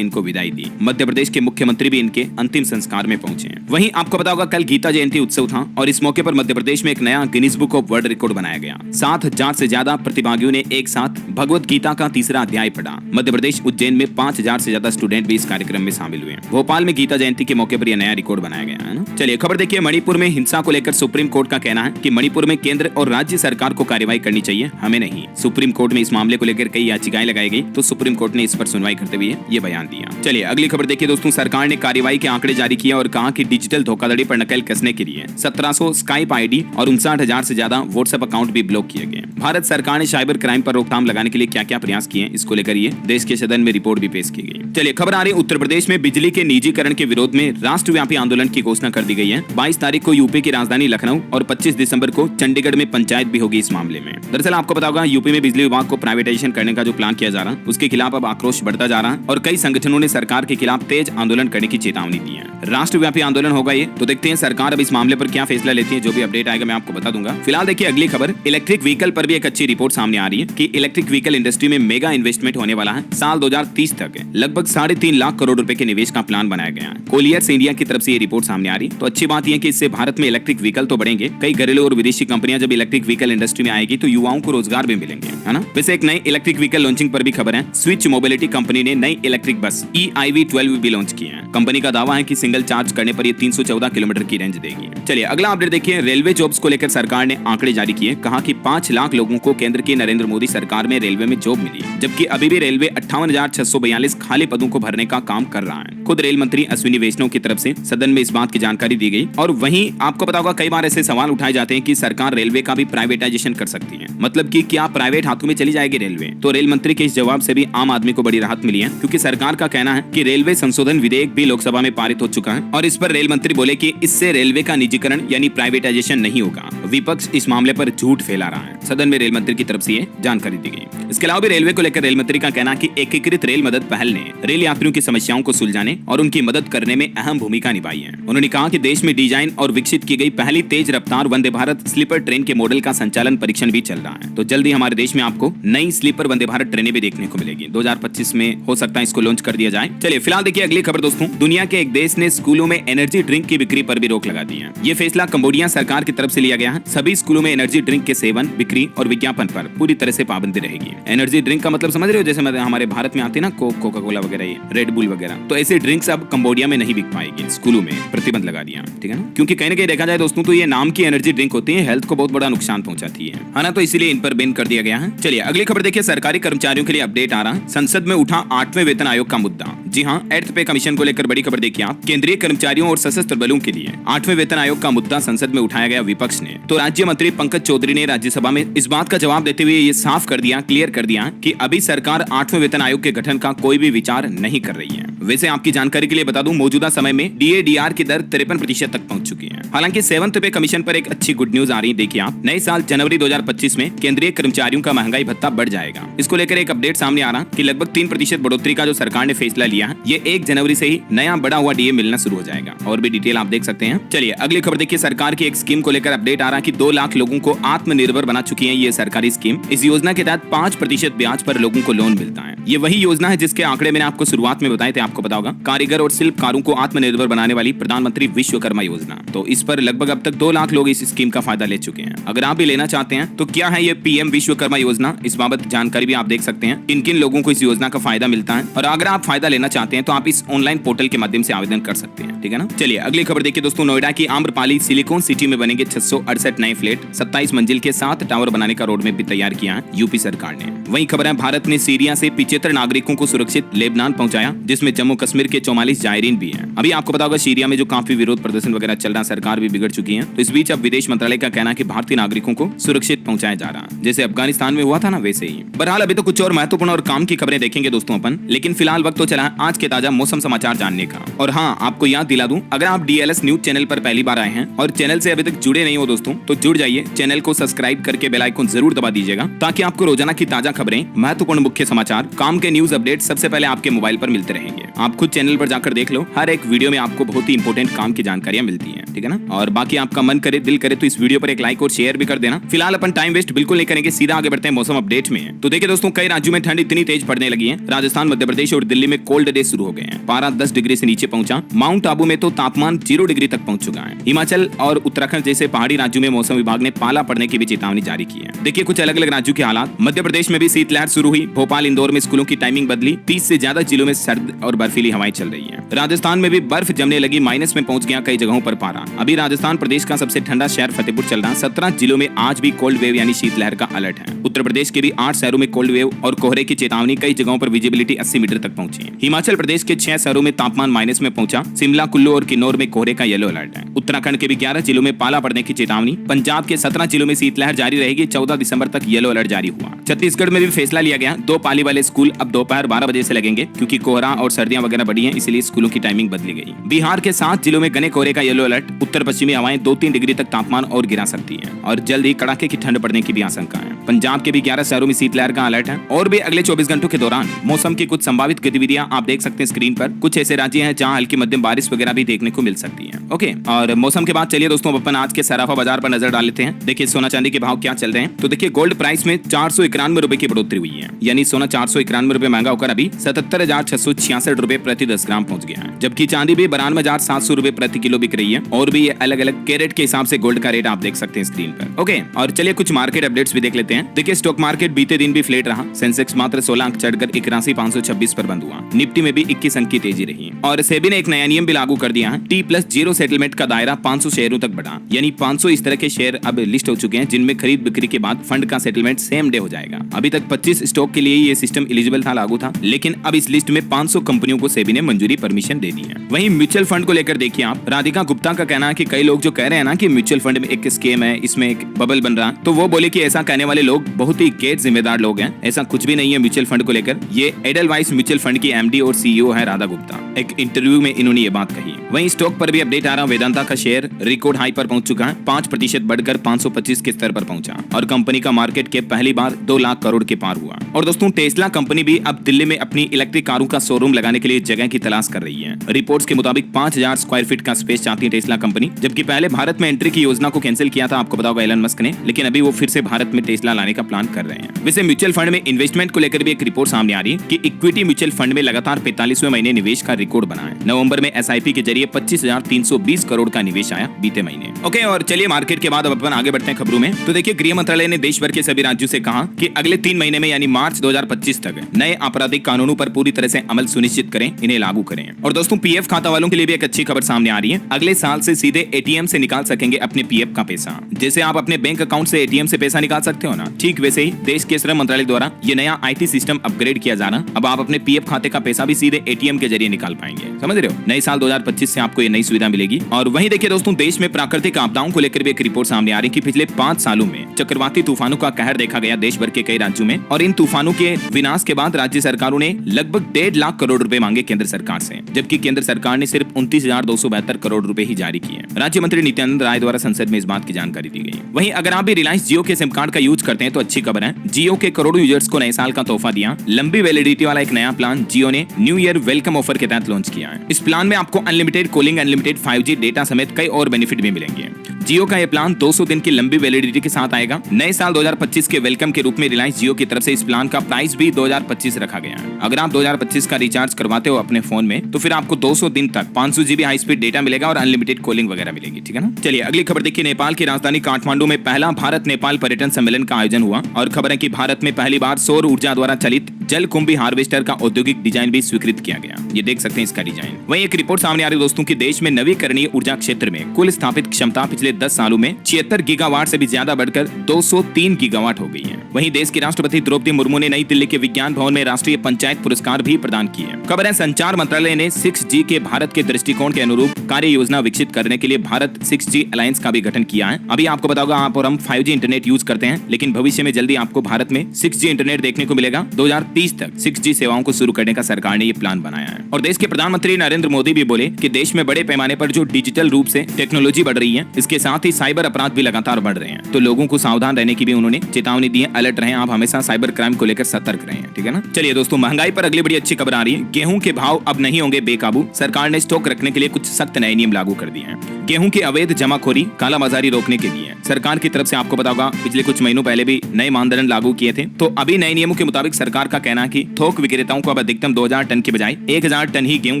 इनको विदाई दी। मध्य प्रदेश के मुख्यमंत्री भी इनके अंतिम संस्कार में पहुंचे। वहीं आपको पता होगा कल गीता जयंती उत्सव था और इस मौके पर मध्य प्रदेश में एक नया Guinness book of world record बनाया गया। 7,000 से ज्यादा प्रतिभागियों ने एक साथ भगवत गीता का तीसरा अध्याय पढ़ा। मध्य प्रदेश उज्जैन में 5,000 से ज्यादा स्टूडेंट भी इस कार्यक्रम में शामिल हुए। भोपाल में गीता जयंती के मौके पर यह नया रिकॉर्ड बनाया गया है ना। चलिए खबर देखिए। मणिपुर में हिंसा को लेकर सुप्रीम कोर्ट का कहना है कि मणिपुर में केंद्र और राज्य सरकार को कार्रवाई करनी चाहिए, हमें नहीं। सुप्रीम कोर्ट में इस मामले को लेकर कई याचिकाएं लगाई गई, तो सुप्रीम कोर्ट ने इस पर सुनवाई करते हुए ये बयान दिया। चलिए अगली खबर देखिए दोस्तों। सरकार ने कार्रवाई के आंकड़े जारी किए और कहा कि डिजिटल धोखाधड़ी पर नकेल कसने के लिए 1700 स्काइप ID और 59,000 से ज्यादा व्हाट्सएप अकाउंट भी ब्लॉक किए गए। भारत सरकार ने साइबर क्राइम पर रोकथाम लगाने के लिए क्या क्या प्रयास किए, इसको लेकर ये देश के सदन में रिपोर्ट भी पेश की गई। चलिए खबर आ रही उत्तर प्रदेश में बिजली के निजीकरण के विरोध में राष्ट्रव्यापी आंदोलन की घोषणा कर दी गई है। 22 तारीख को यूपी की राजधानी लखनऊ और 25 दिसंबर को चंडीगढ़ में पंचायत भी होगी इस मामले में। दरअसल आपको पता होगा यूपी में बिजली विभाग को प्राइवेटाइजेशन करने का जो प्लान किया जा रहा है, उसके खिलाफ अब आक्रोश बढ़ता जा रहा है और कई संगठनों ने सरकार के खिलाफ तेज आंदोलन करने की चेतावनी दी है। राष्ट्रव्यापी आंदोलन होगा ये, तो देखते हैं सरकार अब इस मामले पर क्या फैसला लेती है। जो भी अपडेट आएगा मैं आपको बता दूंगा। फिलहाल देखिए अगली खबर। इलेक्ट्रिक व्हीकल पर भी एक अच्छी रिपोर्ट सामने आ रही है कि इलेक्ट्रिक व्हीकल इंडस्ट्री में मेगा इन्वेस्टमेंट होने वाला है। साल 2030 तक लगभग 3.5 लाख करोड़ रुपए के निवेश का प्लान बनाया गया है। कोलियर्स इंडिया की तरफ से ये रिपोर्ट सामने आ रही। तो अच्छी बात यह कि इससे भारत में इलेक्ट्रिक व्हीकल तो बढ़ेंगे। कई घरेलू और विदेशी कंपनियां जब इलेक्ट्रिक व्हीकल इंडस्ट्री में आएगी तो युवाओं को रोजगार भी मिलेंगे, है ना। वैसे एक नई इलेक्ट्रिक व्हीकल लॉन्चिंग पर भी खबर है। स्विच मोबिलिटी कंपनी ने नई इलेक्ट्रिक बस EIV12 भी लॉन्च की है। कंपनी का दावा है कि सिंगल चार्ज करने पर ये 314 किलोमीटर की रेंज देगी। चलिए अगला अपडेट देखिए। रेलवे जॉब्स को लेकर सरकार ने आंकड़े जारी किए। कहा कि 5 लाख लोगों को केंद्र की नरेंद्र मोदी सरकार में रेलवे में जॉब मिली, जबकि अभी भी रेलवे 58,642 खाली पदों को भरने का काम कर रहा है। खुद रेल मंत्री अश्विनी वैष्णव की तरफ से सदन में इस बात की जानकारी दी गई। और वहीं आपको पता होगा कई बार ऐसे सवाल उठाए जाते हैं कि सरकार रेलवे का भी प्राइवेटाइजेशन कर सकती है, मतलब कि क्या प्राइवेट हाथों में चली जाएगी रेलवे। तो रेल मंत्री के इस जवाब से भी आम आदमी को बड़ी राहत मिली है, क्योंकि सरकार का कहना है कि रेलवे संशोधन विधेयक भी लोकसभा में पारित हो चुका है और इस पर रेल मंत्री बोले कि इससे रेलवे का निजीकरण यानी प्राइवेटाइजेशन नहीं होगा। विपक्ष इस मामले पर झूठ फैला रहा है। सदन में रेल मंत्री की तरफ से ये जानकारी दी गई। इसके अलावा भी रेलवे को लेकर रेल मंत्री का कहना कि एकीकृत रेल मदद पहल ने रेल यात्रियों की समस्याओं को सुलझाने और उनकी मदद करने में अहम भूमिका निभाई है। उन्होंने कहा कि देश में डिजाइन और विकसित की गई पहली तेज रफ्तार वंदे भारत स्लीपर ट्रेन के मॉडल का संचालन परीक्षण भी चल रहा है। तो जल्दी हमारे देश में आपको नई स्लीपर वंदे भारत ट्रेनें भी देखने को मिलेगी। 2025 में हो सकता है इसको लॉन्च कर दिया जाए। चलिए फिलहाल देखिए अगली खबर दोस्तों। दुनिया के एक देश ने स्कूलों में एनर्जी ड्रिंक की बिक्री पर भी रोक लगा दी है। ये फैसला कंबोडिया सरकार की तरफ से लिया गया है। सभी स्कूलों में एनर्जी ड्रिंक के सेवन, बिक्री और विज्ञापन पर पूरी तरह से पाबंदी रहेगी। एनर्जी ड्रिंक का मतलब समझ रहे हो, जैसे हमारे भारत में आते ना कोका कोला वगैरह, रेड बुल वगैरह, तो ऐसे ड्रिंक्स अब कंबोडिया में नहीं बिक पाएगी। स्कूलों में प्रतिबंध लगा दिया, ठीक है ना। क्योंकि कहीं ना कहीं देखा जाए दोस्तों तो ये नाम की एनर्जी ड्रिंक होती है, हेल्थ को बहुत बड़ा नुकसान पहुंचाती है ना, तो इसीलिए इन पर बैन कर दिया गया है। चलिए अगली खबर देखिए। सरकारी कर्मचारियों के लिए अपडेट आ रहा। संसद में उठा 8वें वेतन आयोग का मुद्दा। जी हाँ, 8th पे कमीशन को लेकर बड़ी खबर देखिए आप। केंद्रीय कर्मचारियों और सशस्त्र बलों के लिए 8वें वेतन आयोग का मुद्दा संसद में उठाया गया विपक्ष ने। तो राज्य मंत्री पंकज चौधरी ने राज्यसभा में इस बात का जवाब देते हुए ये साफ कर दिया, क्लियर कर दिया कि अभी सरकार 8वें वेतन आयोग के गठन का कोई भी विचार नहीं कर रही है। वैसे आपकी जानकारी के लिए बता दूं, मौजूदा समय में DADR की दर 53% तक पहुंच चुकी है। हालांकि 7th पे कमीशन पर एक अच्छी गुड न्यूज आ रही है। देखिए आप, नए साल जनवरी 2025 में केंद्रीय कर्मचारियों का महंगाई भत्ता बढ़ जाएगा। इसको लेकर एक अपडेट सामने आ रहा कि लगभग 3% बढ़ोतरी का जो सरकार ने फैसला लिया है, ये 1 जनवरी से ही नया बढ़ा हुआ DA मिलना शुरू हो जाएगा। और भी डिटेल आप देख सकते हैं। चलिए अगली खबर देखिए। सरकार की एक स्कीम को लेकर अपडेट आ रहा कि 2 लाख लोगों को आत्मनिर्भर बना चुकी है ये सरकारी स्कीम। इस योजना के तहत 5% ब्याज पर लोगों को लोन मिलता है। ये वही योजना है जिसके आंकड़े मैंने आपको शुरुआत में बताए थे। आपको पता होगा, कारीगर और शिल्पकारों को आत्मनिर्भर बनाने वाली प्रधानमंत्री विश्वकर्मा योजना। तो इस पर लगभग अब तक 2 लाख लोग इस स्कीम का फायदा ले चुके हैं। अगर आप भी लेना चाहते हैं तो क्या है ये PM विश्वकर्मा योजना, इस बाबत जानकारी भी आप देख सकते हैं, किन किन लोगों को इस योजना का फायदा मिलता है। और अगर आप फायदा लेना चाहते हैं तो आप इस ऑनलाइन पोर्टल के माध्यम से आवेदन कर सकते हैं, ठीक है ना। चलिए अगली खबर देखिए दोस्तों। नोएडा की आम्रपाली सिलिकॉन सिटी में बनेंगे 668 नए फ्लैट। 27 मंजिल के 7 टावर बनाने का रोड मैप भी तैयार किया है यूपी सरकार ने। वहीं खबर है, भारत ने सीरिया से 75 नागरिकों को सुरक्षित लेबनान पहुंचाया, जिसमें जम्मू कश्मीर के 44 जायरीन भी हैं। अभी आपको पता होगा सीरिया में जो काफी विरोध प्रदर्शन वगैरह चल रहा है, सरकार भी बिगड़ चुकी है। तो इस बीच अब विदेश मंत्रालय का कहना है कि भारतीय नागरिकों को सुरक्षित पहुंचाया जा रहा है, जैसे अफगानिस्तान में हुआ था ना वैसे ही। बहरहाल अभी तो कुछ और महत्वपूर्ण और काम की खबरें देखेंगे दोस्तों अपन, लेकिन फिलहाल वक्त तो चला है आज के ताजा मौसम समाचार जानने का। और हाँ, आपको याद दिला दूं, अगर आप DLS न्यूज चैनल पर पहली बार आए हैं और चैनल से अभी तक जुड़े नहीं हो दोस्तों, तो जुड़ जाइए, चैनल को सब्सक्राइब करके बेल आइकन जरूर दबा दीजिएगा, ताकि आपको रोजाना की ताजा खबरें, महत्वपूर्ण मुख्य समाचार, काम के न्यूज अपडेट सबसे पहले आपके मोबाइल पर मिलते रहेंगे। आप खुद चैनल पर जाकर देख लो, हर एक वीडियो में आपको बहुत ही इंपॉर्टेंट काम की जानकारियां मिलती हैं, ठीक है ना। और बाकी आपका मन करे, दिल करे तो इस वीडियो पर एक लाइक और शेयर भी कर देना। फिलहाल अपन टाइम वेस्ट बिल्कुल नहीं करेंगे, सीधा आगे बढ़ते हैं मौसम अपडेट में। तो देखिए दोस्तों, कई राज्यों में ठंड इतनी तेज पड़ने लगी है। राजस्थान, मध्य प्रदेश और दिल्ली में कोल्ड डे शुरू हो गए हैं। पारा 10 डिग्री से नीचे पहुंचा। माउंट आबू में तो तापमान 0 डिग्री तक पहुंच चुका है। हिमाचल और उत्तराखंड जैसे पहाड़ी राज्यों में मौसम विभाग ने पाला पड़ने की भी चेतावनी जारी की है। देखिए कुछ अलग अलग राज्यों के हालात। मध्य प्रदेश में भी शीतलहर शुरू हुई। भोपाल, इंदौर में स्कूलों की टाइमिंग बदली। 30 से ज्यादा जिलों में सर्द और बर्फीली हवाएं चल रही है। राजस्थान में भी बर्फ जमने लगी, माइनस में पहुंच गया कई जगहों पर पारा। अभी राजस्थान प्रदेश का सबसे ठंडा शहर फतेहपुर चल रहा। 17 जिलों में आज भी कोल्ड वेव यानी शीतलहर का अलर्ट है। उत्तर प्रदेश के भी 8 शहरों में कोल्ड वेव और कोहरे की चेतावनी। कई जगहों पर विजिबिलिटी 80 मीटर तक पहुंची है। हिमाचल प्रदेश के 6 शहरों में तापमान माइनस में पहुंचा। शिमला, कुल्लू और किन्नौर में कोहरे का येलो अलर्ट है। उत्तराखंड के भी 11 जिलों में पाला पड़ने की चेतावनी। पंजाब के 17 जिलों में शीतलहर जारी रहेगी। 14 दिसंबर तक येलो अलर्ट जारी हुआ। छत्तीसगढ़ में भी फैसला लिया गया, 2 पाली वाले स्कूल अब दोपहर 12 बजे से लगेंगे, क्योंकि कोहरा और सर्दियां वगैरह बढ़ी हैं, इसलिए स्कूलों की टाइमिंग बदली गई। बिहार के 7 जिलों में घने कोहरे का येलो अलर्ट। उत्तर पश्चिमी हवाएं 2-3 डिग्री तक तापमान और गिरा सकती है और जल्द ही कड़ाके की ठंड पड़ने की भी आशंका है। पंजाब के भी 11 शहरों में शीतलहर का अलर्ट है। और भी अगले 24 घंटों के दौरान मौसम की कुछ संभावित गतिविधियां आप देख सकते हैं स्क्रीन पर। कुछ ऐसे राज्य हैं जहां हल्की मध्यम बारिश वगैरह भी देखने को मिल सकती है। ओके, और मौसम के बाद चलिए दोस्तों अपन आज के सराफा बाजार पर नजर डाल लेते हैं। देखिए सोना चांदी के भाव क्या चल रहे हैं। तो देखिए गोल्ड प्राइस में 491 रुपए की बढ़ोतरी हुई है, यानी सोना 491 रुपए महंगा होकर अभी 77,666 रुपए प्रति 10 ग्राम पहुंच गया है। जबकि चांदी भी 92,700 रुपए प्रति किलो बिक रही है। और भी अलग अलग कैरेट के हिसाब से गोल्ड का रेट आप देख सकते हैं स्क्रीन पर। ओके, और चलिए कुछ मार्केट अपडेट्स भी देख लेते हैं। देखिए स्टॉक मार्केट बीते दिन भी फ्लैट रहा। सेंसेक्स मात्र 16 अंक चढ़कर 81,526 पर बंद हुआ। निफ्टी में भी 21 अंक की तेजी रही। और सेबी ने एक नया नियम भी लागू कर दिया है। T+0 सेटलमेंट का दायरा 500 शेयरों तक बढ़ा, यानी 500 इस तरह के शेयर अब लिस्ट हो चुके हैं जिनमें खरीद बिक्री के बाद फंड का सेटलमेंट सेम डे हो जाएगा। अभी तक 25 स्टॉक के लिए ये सिस्टम एलिजिबल था, लागू था, लेकिन अब इस लिस्ट में 500 कंपनियों को सेबी ने मंजूरी परमिशन दे दी है। वहीं म्यूचुअल फंड को लेकर देखिए आप, राधिका गुप्ता का कहना है कि कई लोग जो कह रहे हैं ना कि म्यूचुअल फंड में एक स्कीम है, इसमें एक बबल बन रहा, तो वो बोले कि ऐसा कहने वाले लोग बहुत ही गैर जिम्मेदार लोग हैं। ऐसा कुछ भी नहीं है म्यूचुअल फंड को लेकर। ये एडलवाइस म्यूचुअल फंड की MD और CEO है राधा गुप्ता। एक इंटरव्यू में इन्होंने ये बात कही। वहीं स्टॉक पर भी अपडेट आ रहा। वेदांता का शेयर रिकॉर्ड हाई पर पहुंच चुका है। 5% बढ़कर 525 के स्तर पर पहुंचा और कंपनी का मार्केट कैप पहली बार 2 लाख करोड़ के पार हुआ। और दोस्तों टेस्ला कंपनी भी अब दिल्ली में अपनी इलेक्ट्रिक कारों का शोरूम लगाने के लिए जगह की तलाश कर रही है। रिपोर्ट्स के मुताबिक 5000 स्क्वायर फीट का स्पेस चाहती है टेस्ला कंपनी, जबकि पहले भारत में एंट्री की योजना को कैंसिल किया था, आपको पता होगा, एलन मस्क ने। लेकिन अभी वो फिर से भारत में टेस्ला लाने का प्लान कर रहे हैं। वैसे म्यूचुअल फंड में इन्वेस्टमेंट को लेकर भी एक रिपोर्ट सामने आ रही है कि इक्विटी म्यूचुअल फंड में लगातार 45वें महीने निवेश का रिकॉर्ड बना है। नवंबर में SIP के जरिए 25,320 करोड़ का निवेश आया बीते महीने। ओके, और चलिए मार्केट के बाद अब अपन आगे बढ़ते हैं खबरों में। तो देखिए गृह मंत्रालय ने देश भर के सभी राज्यों से कहा कि अगले 3 महीने में यानी मार्च 2025 तक नए आपराधिक कानूनों पर पूरी तरह से अमल सुनिश्चित करें, इन्हें लागू करें। और दोस्तों PF खाता वालों के लिए भी एक अच्छी खबर सामने आ रही है। अगले साल से सीधे ATM से निकाल सकेंगे अपने PF का पैसा। जैसे आप अपने बैंक अकाउंट से ATM से पैसा निकाल सकते हो ना, ठीक वैसे ही देश के श्रम मंत्रालय द्वारा ये नया IT सिस्टम अपग्रेड किया जाना। अब आप अपने PF खाते का पैसा भी सीधे ATM के जरिए निकाल पाएंगे। समझ रहे हो? नए साल 2025 से आपको ये नई सुविधा मिलेगी। और वहीं देखिए दोस्तों, देश में प्राकृतिक आपदाओं को लेकर भी एक रिपोर्ट सामने आ रही है कि पिछले 5 सालों में चक्रवाती तूफानों का कहर देखा गया देश भर के कई राज्यों में। और इन तूफानों के विनाश के बाद राज्य सरकारों ने लगभग 1.5 लाख करोड़ रुपए मांगे केंद्र सरकार से, जबकि केंद्र सरकार ने सिर्फ 29,272 करोड़ रुपए ही जारी किए। राज्य मंत्री नित्यानंद राय द्वारा संसद में इस बात की जानकारी दी गई। वहीं अगर आप भी रिलायंस जियो के सिम कार्ड का यूज करते हैं तो अच्छी खबर है, जियो के करोड़ों यूजर्स को नए साल का तोहफा दिया। लंबी वैलिडिटी वाला एक नया प्लान जियो ने न्यू ईयर वेलकम ऑफर के तहत लॉन्च किया है। इस प्लान में आपको unlimited calling, unlimited 5G data समेत कई और बेनिफिट भी मिलेंगे। जियो का यह प्लान 200 दिन की लंबी वैलिडिटी के साथ आएगा। नए साल 2025 के वेलकम के रूप में रिलायंस जियो की तरफ से इस प्लान का प्राइस भी 2025 रखा गया है। अगर आप 2025 का रिचार्ज करवाते हो अपने फोन में तो फिर आपको 200 दिन तक 500 GB हाई स्पीड डेटा मिलेगा और अनलिमिटेड कॉलिंग वगैरह मिलेगी, ठीक है ना। चलिए अगली खबर देखिए। नेपाल की राजधानी काठमांडू में पहला भारत नेपाल पर्यटन सम्मेलन का आयोजन हुआ और खबर है कि भारत में पहली बार सौर ऊर्जा द्वारा चलित जलकुंभी हार्वेस्टर का औद्योगिक डिजाइन भी स्वीकृत किया गया। ये देख सकते हैं इसका डिजाइन। वहीं एक रिपोर्ट सामने आ रही है दोस्तों कि देश में नवीकरणीय ऊर्जा क्षेत्र में कुल स्थापित क्षमता पिछले 10 सालों में 76 गीगावाट से भी ज्यादा बढ़कर 203 गीगावाट हो गई है। वहीं देश की राष्ट्रपति द्रौपदी मुर्मू ने नई दिल्ली के विज्ञान भवन में राष्ट्रीय पंचायत पुरस्कार भी प्रदान किए। खबर है संचार मंत्रालय ने 6G के भारत के दृष्टिकोण के अनुरूप कार्य योजना विकसित करने के लिए भारत 6G अलायंस का भी गठन किया है। अभी आपको बताऊंगा, आप और हम 5G इंटरनेट यूज करते हैं, लेकिन भविष्य में जल्दी आपको भारत में 6G इंटरनेट देखने को मिलेगा। 2030 तक 6G सेवाओं को शुरू करने का सरकार ने ये प्लान बनाया है। और देश के प्रधानमंत्री नरेंद्र मोदी भी बोले कि देश में बड़े पैमाने पर जो डिजिटल रूप से टेक्नोलॉजी बढ़ रही है, इसके साथ ही साइबर अपराध भी लगातार बढ़ रहे हैं, तो लोगों को सावधान रहने की भी उन्होंने चेतावनी दी है। अलर्ट रहें, आप हमेशा साइबर क्राइम को लेकर सतर्क रहें, ठीक है ना। चलिए दोस्तों, महंगाई पर अगली बड़ी अच्छी खबर आ रही है। गेहूं के भाव अब नहीं होंगे बेकाबू, सरकार ने स्टॉक रखने के लिए कुछ सख्त नए नियम लागू कर दिए हैं। गेहूं की अवैध जमाखोरी, कालाबाजारी रोकने के लिए सरकार की तरफ से आपको बताऊंगा पिछले कुछ महीनों पहले भी नए मानदंड लागू किए थे। तो अभी नए नियमों के मुताबिक सरकार का कहना है कि थोक विक्रेताओं को अब अधिकतम 2000 टन के बजाय 1000 टन ही गेहूं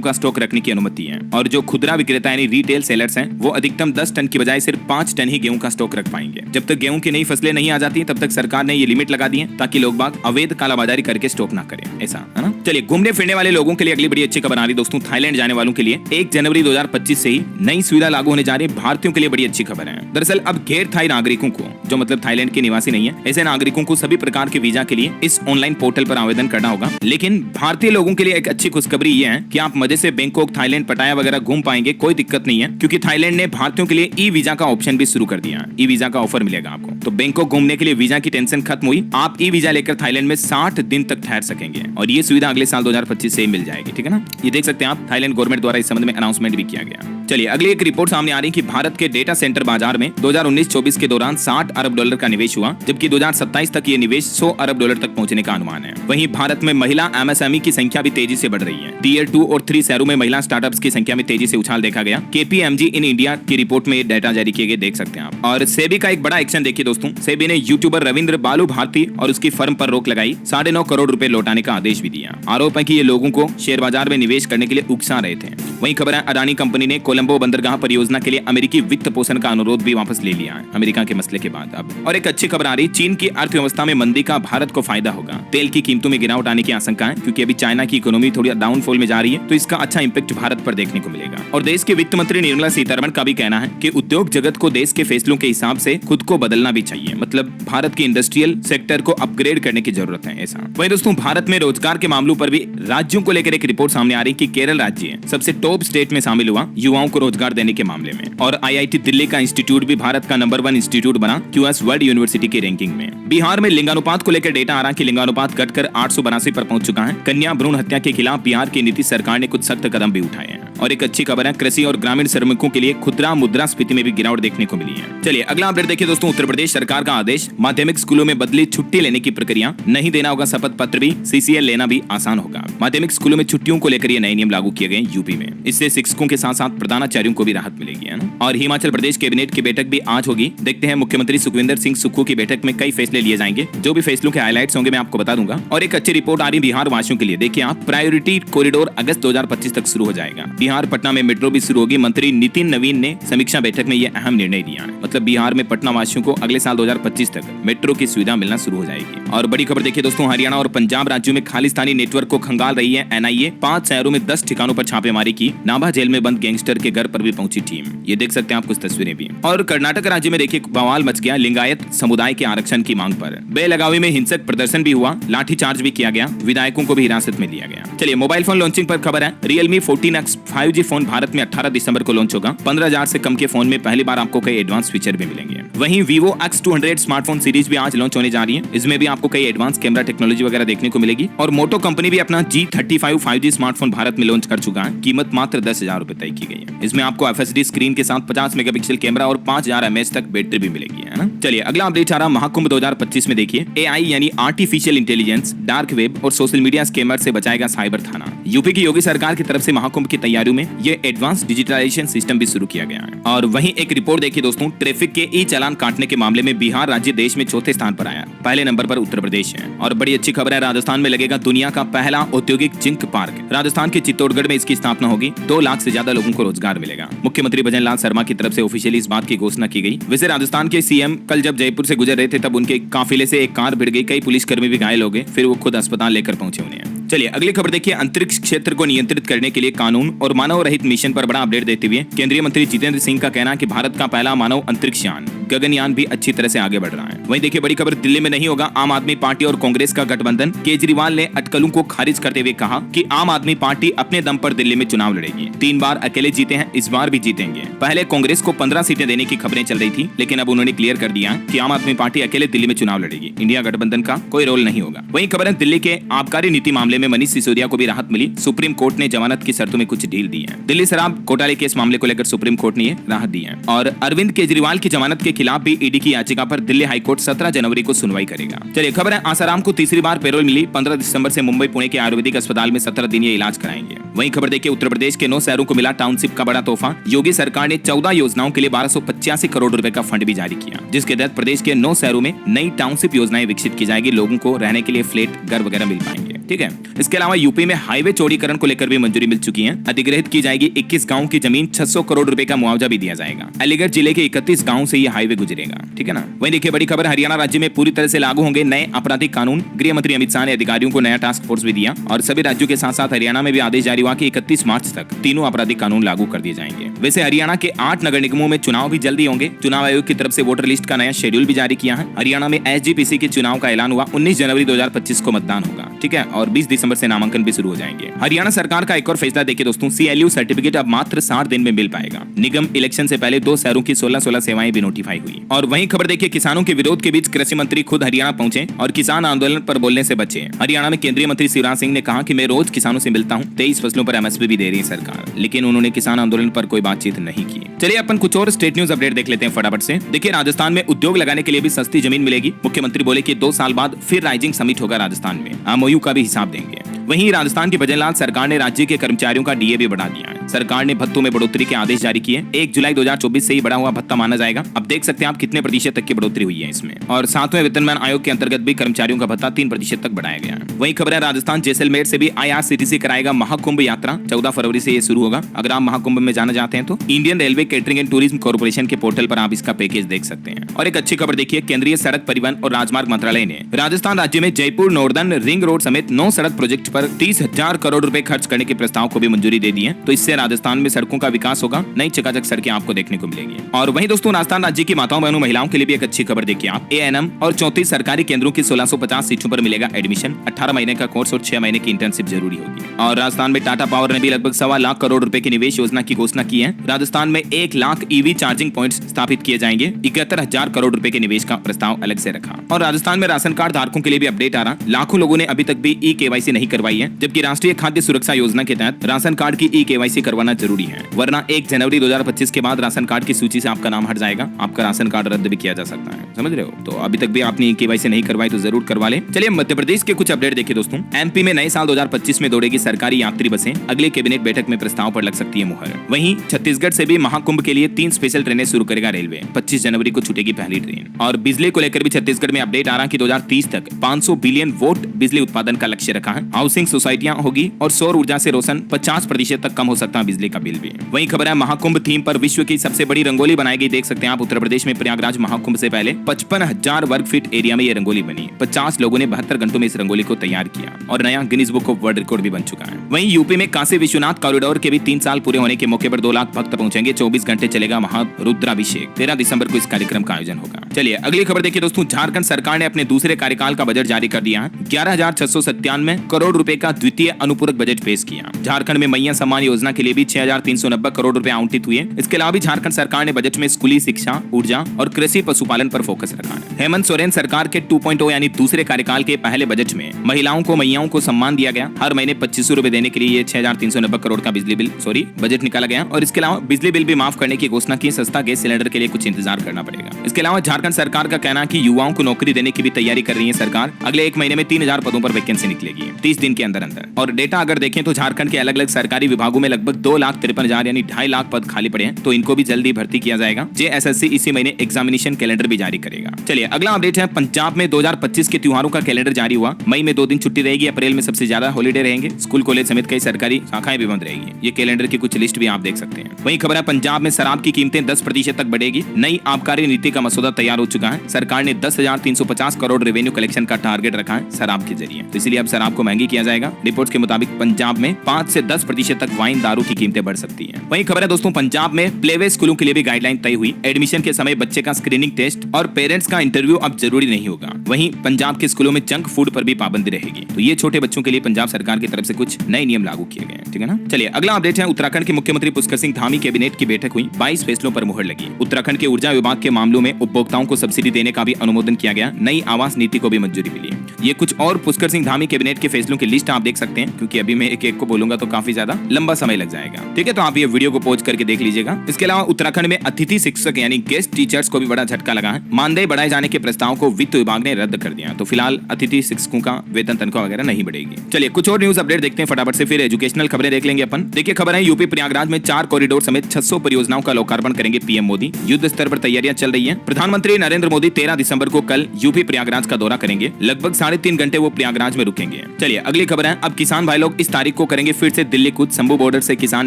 का स्टॉक रखने की अनुमति है। और जो खुदरा विक्रेता यानी रिटेल सेलर्स हैं, वो अधिकतम 10 टन की बजाय सिर्फ 5 टन ही गेहूं का स्टॉक रख पाएंगे। जब तक गेहूं की नई फसलें नहीं आ जाती तब तक सरकार ने ये लिमिट लगा दी है, ताकि लोग बाग अवैध कालाबाजारी करके स्टॉक ना करें, ऐसा है ना। चलिए, घूमने फिरने वाले लोगों के लिए अगली बड़ी अच्छी खबर आ रही दोस्तों। थाईलैंड जाने वालों के लिए 1 जनवरी 2025 से ही नई सुविधा लागू होने जा रही है। भारतीयों के लिए बड़ी अच्छी खबर है। दरअसल अब गैर थाई नागरिकों को, जो मतलब थाईलैंड के निवासी नहीं है, ऐसे नागरिकों को सभी प्रकार के वीजा के लिए इस ऑनलाइन पोर्टल पर आवेदन करना होगा। लेकिन भारतीय लोगों के लिए एक अच्छी खुशखबरी ये है कि आप मजे से बैंकॉक, थाईलैंड, पटाया वगैरह घूम पाएंगे, कोई दिक्कत नहीं है, क्योंकि थाईलैंड ने भारतीयों के लिए ई वीजा का ऑप्शन भी शुरू कर दिया है। ई वीजा का ऑफर मिलेगा आपको, तो बैंकॉक घूमने के लिए वीजा की टेंशन खत्म हुई। आप ई वीजा लेकर थाईलैंड में 60 दिन तक ठहर सकेंगे, और ये सुविधा अगले साल 2025 से मिल जाएगी, ठीक है ना। ये देख सकते हैं आप, थाईलैंड गवर्नमेंट द्वारा इस संबंध में अनाउंसमेंट भी किया गया। चलिए, अगली एक रिपोर्ट सामने आ रही है कि भारत के डेटा सेंटर बाजार में 2019-24 के दौरान 60 अरब डॉलर का निवेश हुआ, जबकि 2027 तक ये निवेश 100 अरब डॉलर तक पहुंचने का अनुमान है। वहीं भारत में महिला एमएसएमई की संख्या भी तेजी से बढ़ रही है। टियर 2 और 3 शहरों में महिला स्टार्टअप्स की संख्या में तेजी से उछाल देखा गया। KPMG इन इंडिया की रिपोर्ट में डाटा जारी किए गए, देख सकते हैं आप। और सेबी का एक बड़ा एक्शन देखिए दोस्तों। सेबी ने यूट्यूबर रविंद्र बालू भारती और उसकी फर्म पर रोक लगाई, 9.5 करोड़ रुपए लौटाने का आदेश भी दिया। आरोप है कि ये लोगों को शेयर बाजार में निवेश करने के लिए उकसा रहे थे। वहीं खबर है, अडानी कंपनी ने कोलंबो बंदरगाह परियोजना के लिए अमेरिकी वित्त पोषण का अनुरोध भी वापस ले लिया है, अमेरिका के मसले के बाद अब। और एक अच्छी खबर आ रही, चीन की अर्थव्यवस्था में मंदी का भारत को फायदा होगा। तेल की कीमतों में गिरावट आने की आशंका है, क्योंकि अभी चाइना की इकोनॉमी थोड़ी डाउनफॉल में जा रही है, तो इसका अच्छा इंपैक्ट भारत पर देखने को मिलेगा। और देश के वित्त मंत्री निर्मला सीतारमण का भी कहना है कि उद्योग जगत को देश के फैसलों के हिसाब से खुद को बदलना भी चाहिए, मतलब भारत के इंडस्ट्रियल सेक्टर को अपग्रेड करने की जरूरत है, ऐसा। वहीं दोस्तों, भारत में रोजगार के मामलों पर भी राज्यों को लेकर एक रिपोर्ट सामने आ रही कि केरल राज्य सबसे टॉप स्टेट में शामिल हुआ युवाओं को रोजगार देने के मामले में। और IIT दिल्ली का इंस्टीट्यूट भी भारत का नंबर 1 इंस्टीट्यूट बना QS वर्ल्ड यूनिवर्सिटी की रैंकिंग में। बिहार में लिंगानुपात को लेकर डेटा आ रहा है कि लिंगानुपात घटकर 882 पर पहुंच चुका है। कन्या भ्रूण हत्या के खिलाफ बिहार की नीतीश सरकार ने कुछ सख्त कदम भी उठाए हैं। और एक अच्छी खबर है, कृषि और ग्रामीण श्रमिकों के लिए खुदरा मुद्रास्फीति में भी गिरावट देखने को मिली है। चलिए, अगला अपडेट देखिए दोस्तों। उत्तर प्रदेश सरकार का आदेश, माध्यमिक स्कूलों में बदली छुट्टी लेने की प्रक्रिया, नहीं देना होगा शपथ पत्र भी, CCL लेना भी आसान होगा। माध्यमिक स्कूलों में छुट्टियों को लेकर ये नए नियम लागू किए गए यूपी में। इससे शिक्षकों के साथ साथ प्रधानाचार्यों को भी राहत मिलेगी, है ना। और हिमाचल प्रदेश कैबिनेट की बैठक भी आज होगी। देखते हैं, मुख्यमंत्री सुखविंदर सिंह सुक्खू की बैठक में कई फैसले लिए जाएंगे। जो भी फैसलों के हाईलाइट्स होंगे मैं आपको बता दूंगा। और एक अच्छी रिपोर्ट आ रही बिहार वासियों के लिए, देखिए आप, प्रायोरिटी कॉरिडोर अगस्त 2025 तक शुरू हो जाएगा। बिहार पटना में मेट्रो भी शुरू होगी। मंत्री नितिन नवीन ने समीक्षा बैठक में यह अहम निर्णय लिया है। मतलब बिहार में पटना वासियों को अगले साल 2025 तक मेट्रो की सुविधा मिलना शुरू हो जाएगी। और बड़ी खबर देखिए दोस्तों, हरियाणा और पंजाब राज्यों में खालिस्तानी नेटवर्क को खंगाल रही है NIA। 5 शहरों में 10 ठिकानों पर छापेमारी की। नाभा जेल में बंद गैंगस्टर के घर पर भी पहुंची टीम, ये देख सकते हैं आप कुछ तस्वीरें भी। और कर्नाटक राज्य में देखिए बवाल मच गया लिंगायत समुदाय के आरक्षण की मांग पर। बेलगावी में हिंसक प्रदर्शन भी हुआ, लाठीचार्ज भी किया गया, विधायकों को भी हिरासत में लिया गया। चलिए, मोबाइल फोन लॉन्चिंग पर खबर है। Realme 14X 5G phone Bharat में 18 दिसंबर को लॉन्च होगा। 15,000 से कम के फोन में पहली बार आपको कई एडवांस फीचर भी मिलेंगे। वहीं Vivo X200 स्मार्टफोन सीरीज भी आज लॉन्च होने जा रही है। इसमें भी आपको कई एडवांस कैमरा टेक्नोलॉजी वगैरह देखने को मिलेगी। और मोटो कंपनी भी अपना G35 5G स्मार्टफोन भारत में लॉन्च कर चुका है। कीमत मात्र 10,000 रुपए तय की गई है। इसमें आपको FHD स्क्रीन के साथ 50 मेगापिक्सल कैमरा और 5000 mAh तक बैटरी भी मिलेगी, है ना। चलिए, अगला अपडेट आ रहा महाकुंभ 2025 में देखिए, AI यानी आर्टिफिशियल इंटेलिजेंस, डार्क वेब और सोशल मीडिया स्कैमर से बचाएगा साइबर थाना। यूपी की योगी सरकार की तरफ से महाकुंभ की तैयारियों में ये एडवांस डिजिटलाइजेशन सिस्टम भी शुरू किया गया है। और वहीं एक रिपोर्ट देखिए दोस्तों, ट्रैफिक के ई चालान काटने के मामले में बिहार राज्य देश में चौथे स्थान पर आया। पहले नंबर पर उत्तर प्रदेश है। और बड़ी अच्छी खबर है, राजस्थान में लगेगा दुनिया का पहला औद्योगिक जिंक पार्क। राजस्थान के चित्तौड़गढ़ में इसकी स्थापना होगी। 2 लाख से ज्यादा लोगों को रोजगार मिलेगा। मुख्यमंत्री भजन लाल शर्मा की तरफ से ऑफिशियली इस बात की घोषणा की गई। वैसे राजस्थान के CM कल जब जयपुर से गुजर रहे थे तब उनके काफिले से एक कार भिड़ गई, कई पुलिसकर्मी भी घायल हो गए, फिर वो खुद अस्पताल लेकर पहुंचे उन्हें। चलिए अगली खबर देखिए, अंतरिक्ष क्षेत्र को नियंत्रित करने के लिए कानून और मानव रहित मिशन पर बड़ा अपडेट देते हुए केंद्रीय मंत्री जितेंद्र सिंह का कहना है कि भारत का पहला मानव अंतरिक्ष यान गगनयान भी अच्छी तरह से आगे बढ़ रहा है। वहीं देखिए बड़ी खबर, दिल्ली में नहीं होगा आम आदमी पार्टी और कांग्रेस का गठबंधन। केजरीवाल ने अटकलों को खारिज करते हुए कहा कि आम आदमी पार्टी अपने दम पर दिल्ली में चुनाव लड़ेगी। 3 बार अकेले जीते हैं, इस बार भी जीतेंगे। पहले कांग्रेस को 15 सीटें देने की खबरें चल रही थी, लेकिन अब उन्होंने क्लियर कर दिया कि आम आदमी पार्टी अकेले दिल्ली में चुनाव लड़ेगी, इंडिया गठबंधन का कोई रोल नहीं होगा। वहीं खबर है, दिल्ली के आबकारी नीति मामले में मनीष सिसोदिया को भी राहत मिली। सुप्रीम कोर्ट ने जमानत की शर्तों में कुछ ढील दी है। दिल्ली शराब घोटाले केस मामले को लेकर सुप्रीम कोर्ट ने राहत दी है। और अरविंद केजरीवाल की जमानत के खिलाफ भी ईडी की याचिका पर दिल्ली हाईकोर्ट 17 जनवरी को सुनवाई करेगा। चलिए खबर है, आसाराम को तीसरी बार पैरोल मिली। 15 दिसंबर से मुंबई पुणे के आयुर्वेदिक अस्पताल में 17 दिन ये इलाज कराएंगे। वहीं खबर देखिए, उत्तर प्रदेश के 9 शहरों को मिला टाउनशिप का बड़ा तोहफा। योगी सरकार ने 14 योजनाओं के लिए 1285 करोड़ रुपए का फंड भी जारी किया, जिसके तहत प्रदेश के 9 शहरों में नई टाउनशिप योजनाएं विकसित की जाएगी। लोगों को रहने के लिए फ्लैट घर वगैरह मिल पाएंगे। ठीक है, इसके अलावा यूपी में हाईवे चौड़ीकरण को लेकर भी मंजूरी मिल चुकी है। अधिग्रहित की जाएगी 21 गाँव की जमीन, 600 करोड़ रुपए का मुआवजा भी दिया जाएगा। अलीगढ़ जिले के 31 गाँव से ये हाईवे गुजरेगा। ठीक है ना। वहीं देखिए बड़ी खबर, हरियाणा राज्य में पूरी तरह से लागू होंगे नए आपराधिक कानून। गृह मंत्री अमित शाह ने अधिकारियों को नया टास्क फोर्स भी दिया और सभी राज्यों के साथ साथ हरियाणा में भी आदेश जारी हुआ कि 31 मार्च तक तीनों आपराधिक कानून लागू कर दिए जाएंगे। वैसे हरियाणा के 8 नगर निगमों में चुनाव भी जल्दी होंगे। चुनाव आयोग की तरफ से वोटर लिस्ट का नया शेड्यूल भी जारी किया है। हरियाणा में एसजीपीसी के चुनाव का ऐलान हुआ। 19 जनवरी 2025 को मतदान होगा। ठीक है, और 20 दिसंबर से नामांकन भी शुरू हो जाएंगे। हरियाणा सरकार का एक और फैसला देखिए दोस्तों, CLU सर्टिफिकेट अब मात्र 60 दिन में मिल पाएगा। निगम इलेक्शन से पहले 2 शहरों की 16 सेवाएं भी नोटिफाई हुई। और वहीं खबर देखिए, किसानों के विरोध के बीच कृषि मंत्री खुद हरियाणा पहुंचे और किसान आंदोलन पर बोलने से बचे। हरियाणा में केंद्रीय मंत्री शिवराज सिंह ने कहा कि मैं रोज किसानों से मिलता हूं। 23 फसलों पर MSP भी दे रही है सरकार, लेकिन उन्होंने किसान आंदोलन पर कोई बातचीत नहीं की। चलिए अपन कुछ और स्टेट न्यूज अपडेट देख लेते हैं फटाफट से। देखिए राजस्थान में उद्योग लगाने के लिए भी सस्ती जमीन मिलेगी। मुख्यमंत्री बोले कि 2 साल बाद फिर राइजिंग समिट होगा राजस्थान में, MOU का भी हिसाब देंगे। वहीं राजस्थान की भजनलाल सरकार ने राज्य के कर्मचारियों का DA भी बढ़ा दिया है। सरकार ने भत्तों में बढ़ोतरी के आदेश जारी किए। 1 जुलाई 2024 से ही बढ़ा हुआ भत्ता माना जाएगा। अब देख सकते हैं आप कितने प्रतिशत तक की बढ़ोतरी हुई है इसमें। और 7वें वेतनमान आयोग के अंतर्गत भी कर्मचारियों का भत्ता 3% तक बढ़ाया गया है। वहीं खबर है, राजस्थान जैसलमेर से भी IRCTC कराएगा महाकुंभ यात्रा। 14 फरवरी से ये शुरू होगा। अगर आप महाकुंभ में जाना चाहते हैं तो Indian railway catering and tourism corporation के पोर्टल पर आप इसका पैकेज देख सकते हैं। और एक अच्छी खबर देखिए, केंद्रीय सड़क परिवहन और राजमार्ग मंत्रालय ने राजस्थान राज्य में जयपुर नॉर्दर्न रिंग रोड समेत 9 सड़क प्रोजेक्ट पर 30,000 करोड़ रुपए खर्च करने के प्रस्ताव को भी मंजूरी दे दी है। तो इससे राजस्थान में सड़कों का विकास होगा, नई चकाचक सड़कें आपको देखने को मिलेंगी। और वहीं दोस्तों, राजस्थान राज्य की माताओं बहनों महिलाओं के लिए भी एक अच्छी खबर देखिए आप। ANM और 34 सरकारी केंद्रों की 1650 सीटों पर मिलेगा एडमिशन। 18 महीने का कोर्स और 6 महीने की इंटर्नशिप जरूरी होगी। और राजस्थान में टाटा पावर ने भी लगभग 1.25 लाख करोड़ रुपए की निवेश योजना की घोषणा की है। राजस्थान में 1 लाख EV चार्जिंग पॉइंट्स स्थापित किए जाएंगे। 71,000 करोड़ रुपए के निवेश का प्रस्ताव अलग से रखा। और राजस्थान में राशन कार्ड धारकों के लिए भी अपडेट आ रहा। लाखों लोगों ने अभी तक भी eKYC नहीं करवाई है, जबकि राष्ट्रीय खाद्य सुरक्षा योजना के तहत राशन कार्ड की eKYC करवाना जरूरी है, वरना 1 जनवरी 2025 के बाद राशन कार्ड की सूची से आपका नाम हट जाएगा। आपका राशन कार्ड रद्द भी किया जा सकता है, समझ रहे हो। तो अभी तक भी आपने eKYC नहीं करवाई तो जरूर करवा ले। चलिए मध्य प्रदेश के कुछ अपडेट देखिए दोस्तों। MP में नए साल 2025 में दौड़ेगी सरकारी यात्री बसें। अगले कैबिनेट बैठक में प्रस्ताव पर लग सकती है मुहर। वहीं छत्तीसगढ़ से भी महाकुंभ के लिए 3 स्पेशल ट्रेनें शुरू करेगा रेलवे। 25 जनवरी को छूटेगी पहली ट्रेन। और बिजली को लेकर भी छत्तीसगढ़ में अपडेट आ रहा कि 2030 तक 500 बिलियन वोट बिजली उत्पादन का लक्ष्य रखा है। हाउसिंग सोसाइटियां होगी और सौर ऊर्जा से रोशन 50% तक कम हो सकता है बिजली का बिल भी। वहीं खबर है, महाकुंभ थीम पर विश्व की सबसे बड़ी रंगोली बनाई गई। देख सकते हैं आप, उत्तर प्रदेश में प्रयागराज महाकुंभ से पहले 55,000 वर्ग फीट एरिया में ये रंगोली बनी। 50 लोगों ने 72 घंटों में इस रंगोली को तैयार किया और नया Guinness book of world record भी बन चुका है। वहीं यूपी में काशी विश्वनाथ कॉरिडोर के भी 3 साल पूरे होने के मौके पर 2 लाख भक्त पहुंचेंगे। 24 घंटे चलेगा महारुद्राभिषेक। 13 दिसंबर को इस कार्यक्रम का आयोजन होगा। चलिए अगली खबर देखिए दोस्तों। झारखंड सरकार ने अपने दूसरे कार्यकाल का बजट जारी कर दिया है। 11,697 करोड़ रुपए का द्वितीय अनुपूरक बजट पेश किया। झारखंड में मैया सम्मान योजना के लिए भी 6,390 करोड़ रुपए आवंटित हुए। इसके अलावा भी झारखंड सरकार ने बजट में स्कूली शिक्षा, ऊर्जा और कृषि पशुपालन पर फोकस रखा है। हेमंत सोरेन सरकार के 2.0 यानी दूसरे कार्यकाल के पहले बजट में महिलाओं को मैयाओं को सम्मान दिया गया। हर महीने 2500 रुपए देने के लिए ये 6,390 करोड़ का बजट निकाला गया। और इसके अलावा बिजली बिल भी माफ करने की घोषणा की। सस्ता गैस सिलेंडर के लिए कुछ इंतजार करना पड़ेगा। इसके अलावा झारखंड सरकार का कहना है कि युवाओं को नौकरी देने की भी तैयारी कर रही है सरकार। अगले 1 महीने में 3,000 पदों पर वैकेंसी निकलेगी 30 दिन के अंदर अंदर। और डेटा अगर देखें तो झारखंड के अलग अलग सरकारी विभागों में लगभग लगभग 2,53,000 यानी 2.5 लाख पद खाली पड़े हैं, तो इनको भी जल्दी भर्ती किया जाएगा। JSSC इसी महीने एग्जामिनेशन कैलेंडर भी जारी करेगा। चलिए अगला अपडेट है, पंजाब में 2025 के त्योहारों का कैलेंडर जारी हुआ। मई में 2 दिन छुट्टी रहेगी, अप्रैल में सबसे ज्यादा हॉलीडे रहेंगे, स्कूल कॉलेज समेत कई सरकारी शाखाएं भी बंद रहेगी। ये कैलेंडर की कुछ लिस्ट भी आप देख सकते हैं। वहीं खबर है, पंजाब में शराब की कीमतें 10% तक बढ़ेगी। नई आबकारी नीति का मसौदा तैयार हो चुका है। सरकार ने 10,350 करोड़ रेवेन्यू कलेक्शन का टारगेट रखा है शराब के जरिए, तो इसलिए अब शराब को महंगी किया जाएगा। रिपोर्ट्स के मुताबिक पंजाब में 5 से 10% तक वाइन दारू की कीमतें बढ़ सकती हैं। वहीं खबर है दोस्तों, पंजाब में प्लेवे स्कूलों के लिए भी गाइडलाइन तय हुई। एडमिशन के समय बच्चे का स्क्रीनिंग टेस्ट और पेरेंट्स का इंटरव्यू अब जरूरी नहीं होगा। वहीं पंजाब के स्कूलों में जंक फूड पर भी पाबंदी रहेगी। तो ये छोटे बच्चों के लिए पंजाब सरकार की तरफ से कुछ नए नियम लागू किए गए हैं, ठीक है ना। चलिए अगला अपडेट है, उत्तराखंड के मुख्यमंत्री पुष्कर सिंह धामी कैबिनेट की बैठक हुई। 22 फैसलों पर मुहर लगी। उत्तराखंड के ऊर्जा विभाग के मामलों में उपभोक्ताओं को सब्सिडी देने का भी अनुमोदन किया गया। नई आवास नीति को भी मंजूरी मिली। ये कुछ और पुष्कर सिंह धामी कैबिनेट के फैसलों की लिस्ट आप देख सकते हैं, क्योंकि अभी मैं एक एक को बोलूंगा तो काफी ज्यादा लंबा समय लग जाएगा, ठीक है। तो आप ये वीडियो को पॉज करके देख लीजिएगा। इसके अलावा उत्तराखंड में अतिथि शिक्षक यानी गेस्ट टीचर्स को भी बड़ा झटका लगा है। मानदेय बढ़ाए जाने के प्रस्ताव को वित्त विभाग ने रद्द कर दिया, तो फिलहाल अतिथि शिक्षकों का वेतन तनख्वाह वगैरह नहीं बढ़ेगी। चलिए कुछ और न्यूज अपडेट देखते हैं फटाफट से, फिर एजुकेशनल खबरें देख लेंगे अपन। देखिए खबर है, यूपी प्रयागराज में 4 कॉरिडोर समेत 600 परियोजनाओं का लोकार्पण करेंगे पीएम मोदी। युद्ध स्तर पर तैयारियां चल रही है। प्रधानमंत्री नरेंद्र मोदी 13 दिसंबर को कल यूपी प्रयागराज का दौरा करेंगे। लगभग 3.5 घंटे वो प्रयागराज में रुकेंगे। चलिए अगली खबर है, अब किसान भाई लोग इस तारीख को करेंगे फिर से दिल्ली कूच। शंभू बॉर्डर से किसान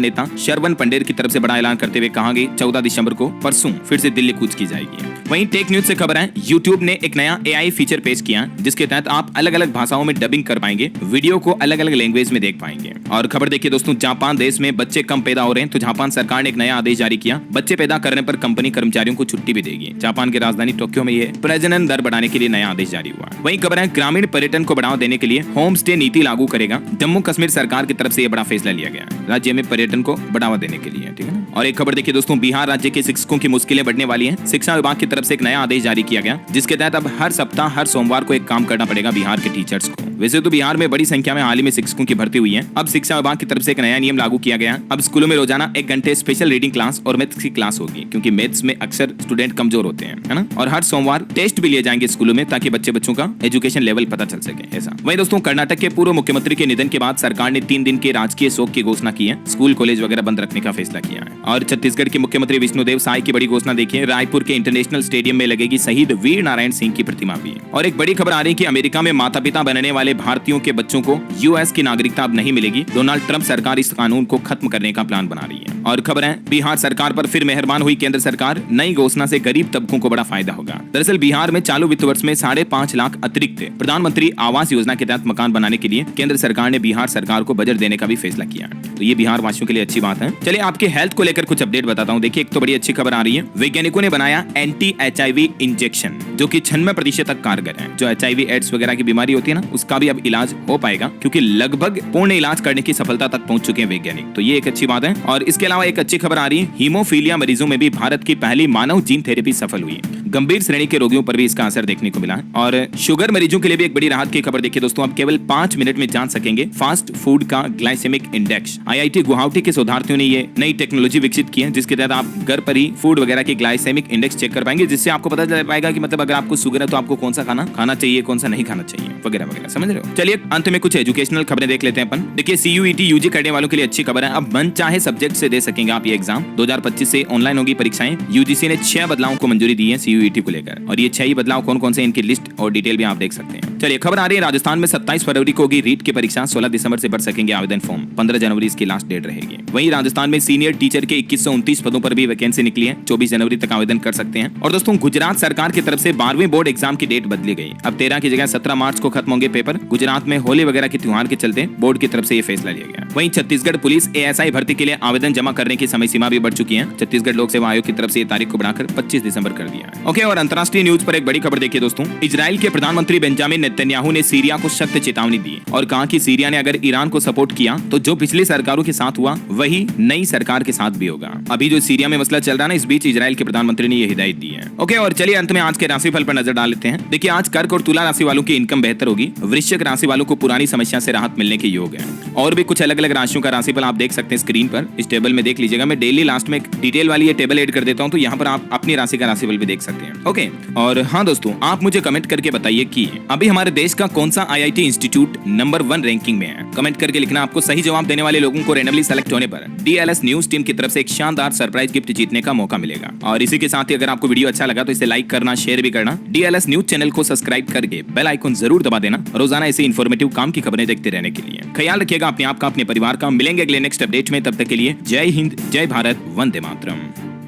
नेता शरवण पंडेर की तरफ से बड़ा ऐलान करते हुए कहा गया 14 दिसंबर को परसों फिर से दिल्ली कूच की जाएगी। वहीं टेक न्यूज से खबर है, यूट्यूब ने एक नया AI फीचर पेश किया, जिसके तहत आप अलग अलग भाषाओं में डबिंग कर पाएंगे, वीडियो को अलग अलग लैंग्वेज में देख पाएंगे। और खबर देखिए दोस्तों, जापान देश में बच्चे कम पैदा हो रहे हैं, तो जापान सरकार ने एक नया आदेश जारी किया। बच्चे पैदा करने पर कंपनी कर्मचारियों को छुट्टी भी देगी। जापान की राजधानी टोक्यो में यह प्रजनन दर बढ़ाने के लिए नया आदेश जारी हुआ। वहीं खबर है, ग्रामीण पर्यटन को बढ़ावा देने के लिए होम स्टे नीति लागू करेगा। जम्मू कश्मीर सरकार की तरफ से यह बड़ा फैसला लिया गया राज्य में पर्यटन को बढ़ावा देने के लिए, ठीक है। और एक खबर देखिए दोस्तों, बिहार राज्य के शिक्षकों की मुश्किलें बढ़ने वाली हैं। शिक्षा विभाग की तरफ से एक नया आदेश जारी किया गया, जिसके तहत अब हर सप्ताह हर सोमवार को एक काम करना पड़ेगा बिहार के टीचर्स को। वैसे तो बिहार में बड़ी संख्या में हाल ही में शिक्षकों की भर्ती हुई है। अब शिक्षा विभाग की तरफ से एक नया नियम लागू किया गया। अब स्कूलों में रोजाना 1 घंटे स्पेशल रीडिंग क्लास और मैथ्स की क्लास होगी, क्योंकि मैथ्स में अक्सर स्टूडेंट कमजोर होते हैं, है ना। और हर सोमवार टेस्ट भी लिए जाएंगे स्कूलों में, ताकि बच्चों का एजुकेशन लेवल पता चल सके, ऐसा। वहीं दोस्तों, कर्नाटक के पूर्व मुख्यमंत्री के निधन के बाद सरकार ने 3 दिन के राजकीय शोक की घोषणा की है। स्कूल कॉलेज वगैरह बंद रखने का फैसला किया है। और छत्तीसगढ़ के मुख्यमंत्री विष्णुदेव साय की बड़ी घोषणा देखिए, रायपुर के इंटरनेशनल स्टेडियम में लगेगी शहीद वीर नारायण सिंह की प्रतिमा भी। और एक बड़ी खबर आ रही है कि अमेरिका में माता पिता बनने वाले भारतीयों के बच्चों को US की नागरिकता अब नहीं मिलेगी। डोनाल्ड ट्रंप सरकार इस कानून को खत्म करने का प्लान बना रही है। और खबर है, बिहार सरकार पर फिर मेहरबान हुई केंद्र सरकार। नई घोषणा से गरीब तबकों को बड़ा फायदा होगा। दरअसल बिहार में चालू वित्त वर्ष में 5.5 लाख अतिरिक्त प्रधानमंत्री आवास योजना के तहत मकान बनाने के लिए केंद्र सरकार ने बिहार सरकार को बजट देने का भी फैसला किया। तो ये बिहार वासियों के लिए अच्छी बात है। चलिए आपके हेल्थ को लेकर कुछ अपडेट बताता हूँ। देखिए एक तो बड़ी अच्छी खबर आ रही है, वैज्ञानिकों ने बनाया एंटी HIV इंजेक्शन, जो कि 96% तक कारगर है। जो HIV एड्स वगैरह की बीमारी होती है ना, उसका भी अब इलाज हो पाएगा, क्योंकि लगभग पूर्ण इलाज करने की सफलता तक पहुंच चुके हैं वैज्ञानिक। तो ये एक अच्छी बात है। और इसके अलावा एक अच्छी खबर आ रही है, हीमोफीलिया मरीजों में भी भारत की पहली मानव जीन थेरेपी सफल हुई। गंभीर श्रेणी के रोगियों पर भी इसका असर देखने को मिला है। और शुगर मरीजों के लिए भी एक बड़ी राहत की खबर देखिए दोस्तों, अब केवल 5 मिनट में जान सकेंगे फास्ट फूड का ग्लाइसेमिक इंडेक्स। IIT गुवाहाटी के शोधार्थियों ने ये नई टेक्नोलॉजी विकसित की है, जिसके तहत आप घर पर ही फूड वगैरह के ग्लाइसेमिक इंडेक्स चेक कर पाएंगे, जिससे आपको पता चल पाएगा कि मतलब अगर आपको शुगर है तो आपको कौन सा खाना चाहिए, कौन सा नहीं खाना चाहिए, वगैरह वगैरह, समझ रहे हो। चलिए अंत में कुछ एजुकेशनल खबरें देख लेते हैं अपन। देखिए CUET UG करने वालों के लिए अच्छी खबर है, अब मन चाहे सब्जेक्ट से दे सकेंगे आप ये एग्जाम। 2025 से ऑनलाइन होगी परीक्षाएं। UGC ने 6 बदलावों को मंजूरी दी है CUET को लेकर, और ये 6 ही बदलाव कौन कौन से इनकी लिस्ट और डिटेल भी आप देख सकते हैं। चलिए खबर आ रही है, राजस्थान में 27 फरवरी को होगी रीट की परीक्षा। 16 दिसंबर से भर सकेंगे आवेदन फॉर्म, 15 जनवरी इसकी लास्ट डेट रहेगी। वहीं राजस्थान में सीनियर टीचर के 2129 पदों पर भी वैकेंसी निकली है, 24 जनवरी तक आवेदन कर सकते हैं। और दोस्तों, गुजरात सरकार की तरफ से 12वीं बोर्ड एग्जाम की डेट बदली गई। अब 13 की जगह 17 मार्च को खत्म होंगे पेपर। गुजरात में होली वगैरह के त्योहार के चलते बोर्ड की तरफ से ये फैसला लिया गया। वहीं छत्तीसगढ़ पुलिस ASI भर्ती के लिए आवेदन जमा करने की समय सीमा भी बढ़ चुकी है। छत्तीसगढ़ लोक सेवा आयोग की तरफ से तारीख को बढ़ाकर 25 दिसंबर कर दिया है। ओके, और अंतर्राष्ट्रीय न्यूज पर एक बड़ी खबर देखिए दोस्तों, इजराइल के प्रधानमंत्री बेंजामिन नेतन्याहू ने सीरिया को सख्त चेतावनी दी और कहा कि सीरिया ने अगर ईरान को सपोर्ट किया तो जो पिछली सरकारों के साथ हुआ वही नई सरकार के साथ भी होगा। अभी जो सीरिया में मसला चल रहा है ना, इस बीच इजराइल के प्रधानमंत्री ने यह हिदायत दी है। ओके, और चलिए अंत में आज के राशिफल पर नजर डाल लेते हैं। देखिए आज कर्क और तुला राशि वालों की इनकम बेहतर होगी। वृश्चिक वृश्चिक राशि वालों को पुरानी समस्या से राहत मिलने के योग है। और भी कुछ अलग अलग राशियों का राशिफल आप देख सकते हैं स्क्रीन पर, इस टेबल में देख लीजिएगा। मैं डेली लास्ट में एक डिटेल वाली ये टेबल ऐड कर देता हूं, तो यहाँ पर आप अपनी राशि का राशिफल भी देख सकते हैं। ओके, और हाँ दोस्तों, आप मुझे कमेंट करके बताइए कि अभी हमारे देश का कौन सा IIT इंस्टीट्यूट नंबर 1 रैंकिंग में है। कमेंट करके लिखना। आपको सही जवाब देने वाले लोगों को रैंडमली सेलेक्ट होने पर DLS न्यूज टीम की तरफ से एक शानदार सरप्राइज गिफ्ट जीतने का मौका मिलेगा। और इसी के साथ ही अगर आपको वीडियो अच्छा लगा तो इसे लाइक करना, शेयर भी करना। DLS न्यूज चैनल को सब्सक्राइब करके बेल आइकन जरूर दबा देना, रोजाना ऐसे इन्फॉर्मेटिव काम की खबरें देखते रहने के लिए। ख्याल रखिएगा अपने आप का, अपने परिवार का। मिलेंगे अगले नेक्स्ट अपडेट में, तब तक के लिए जय हिंद, जय भारत, वंदे मातरम।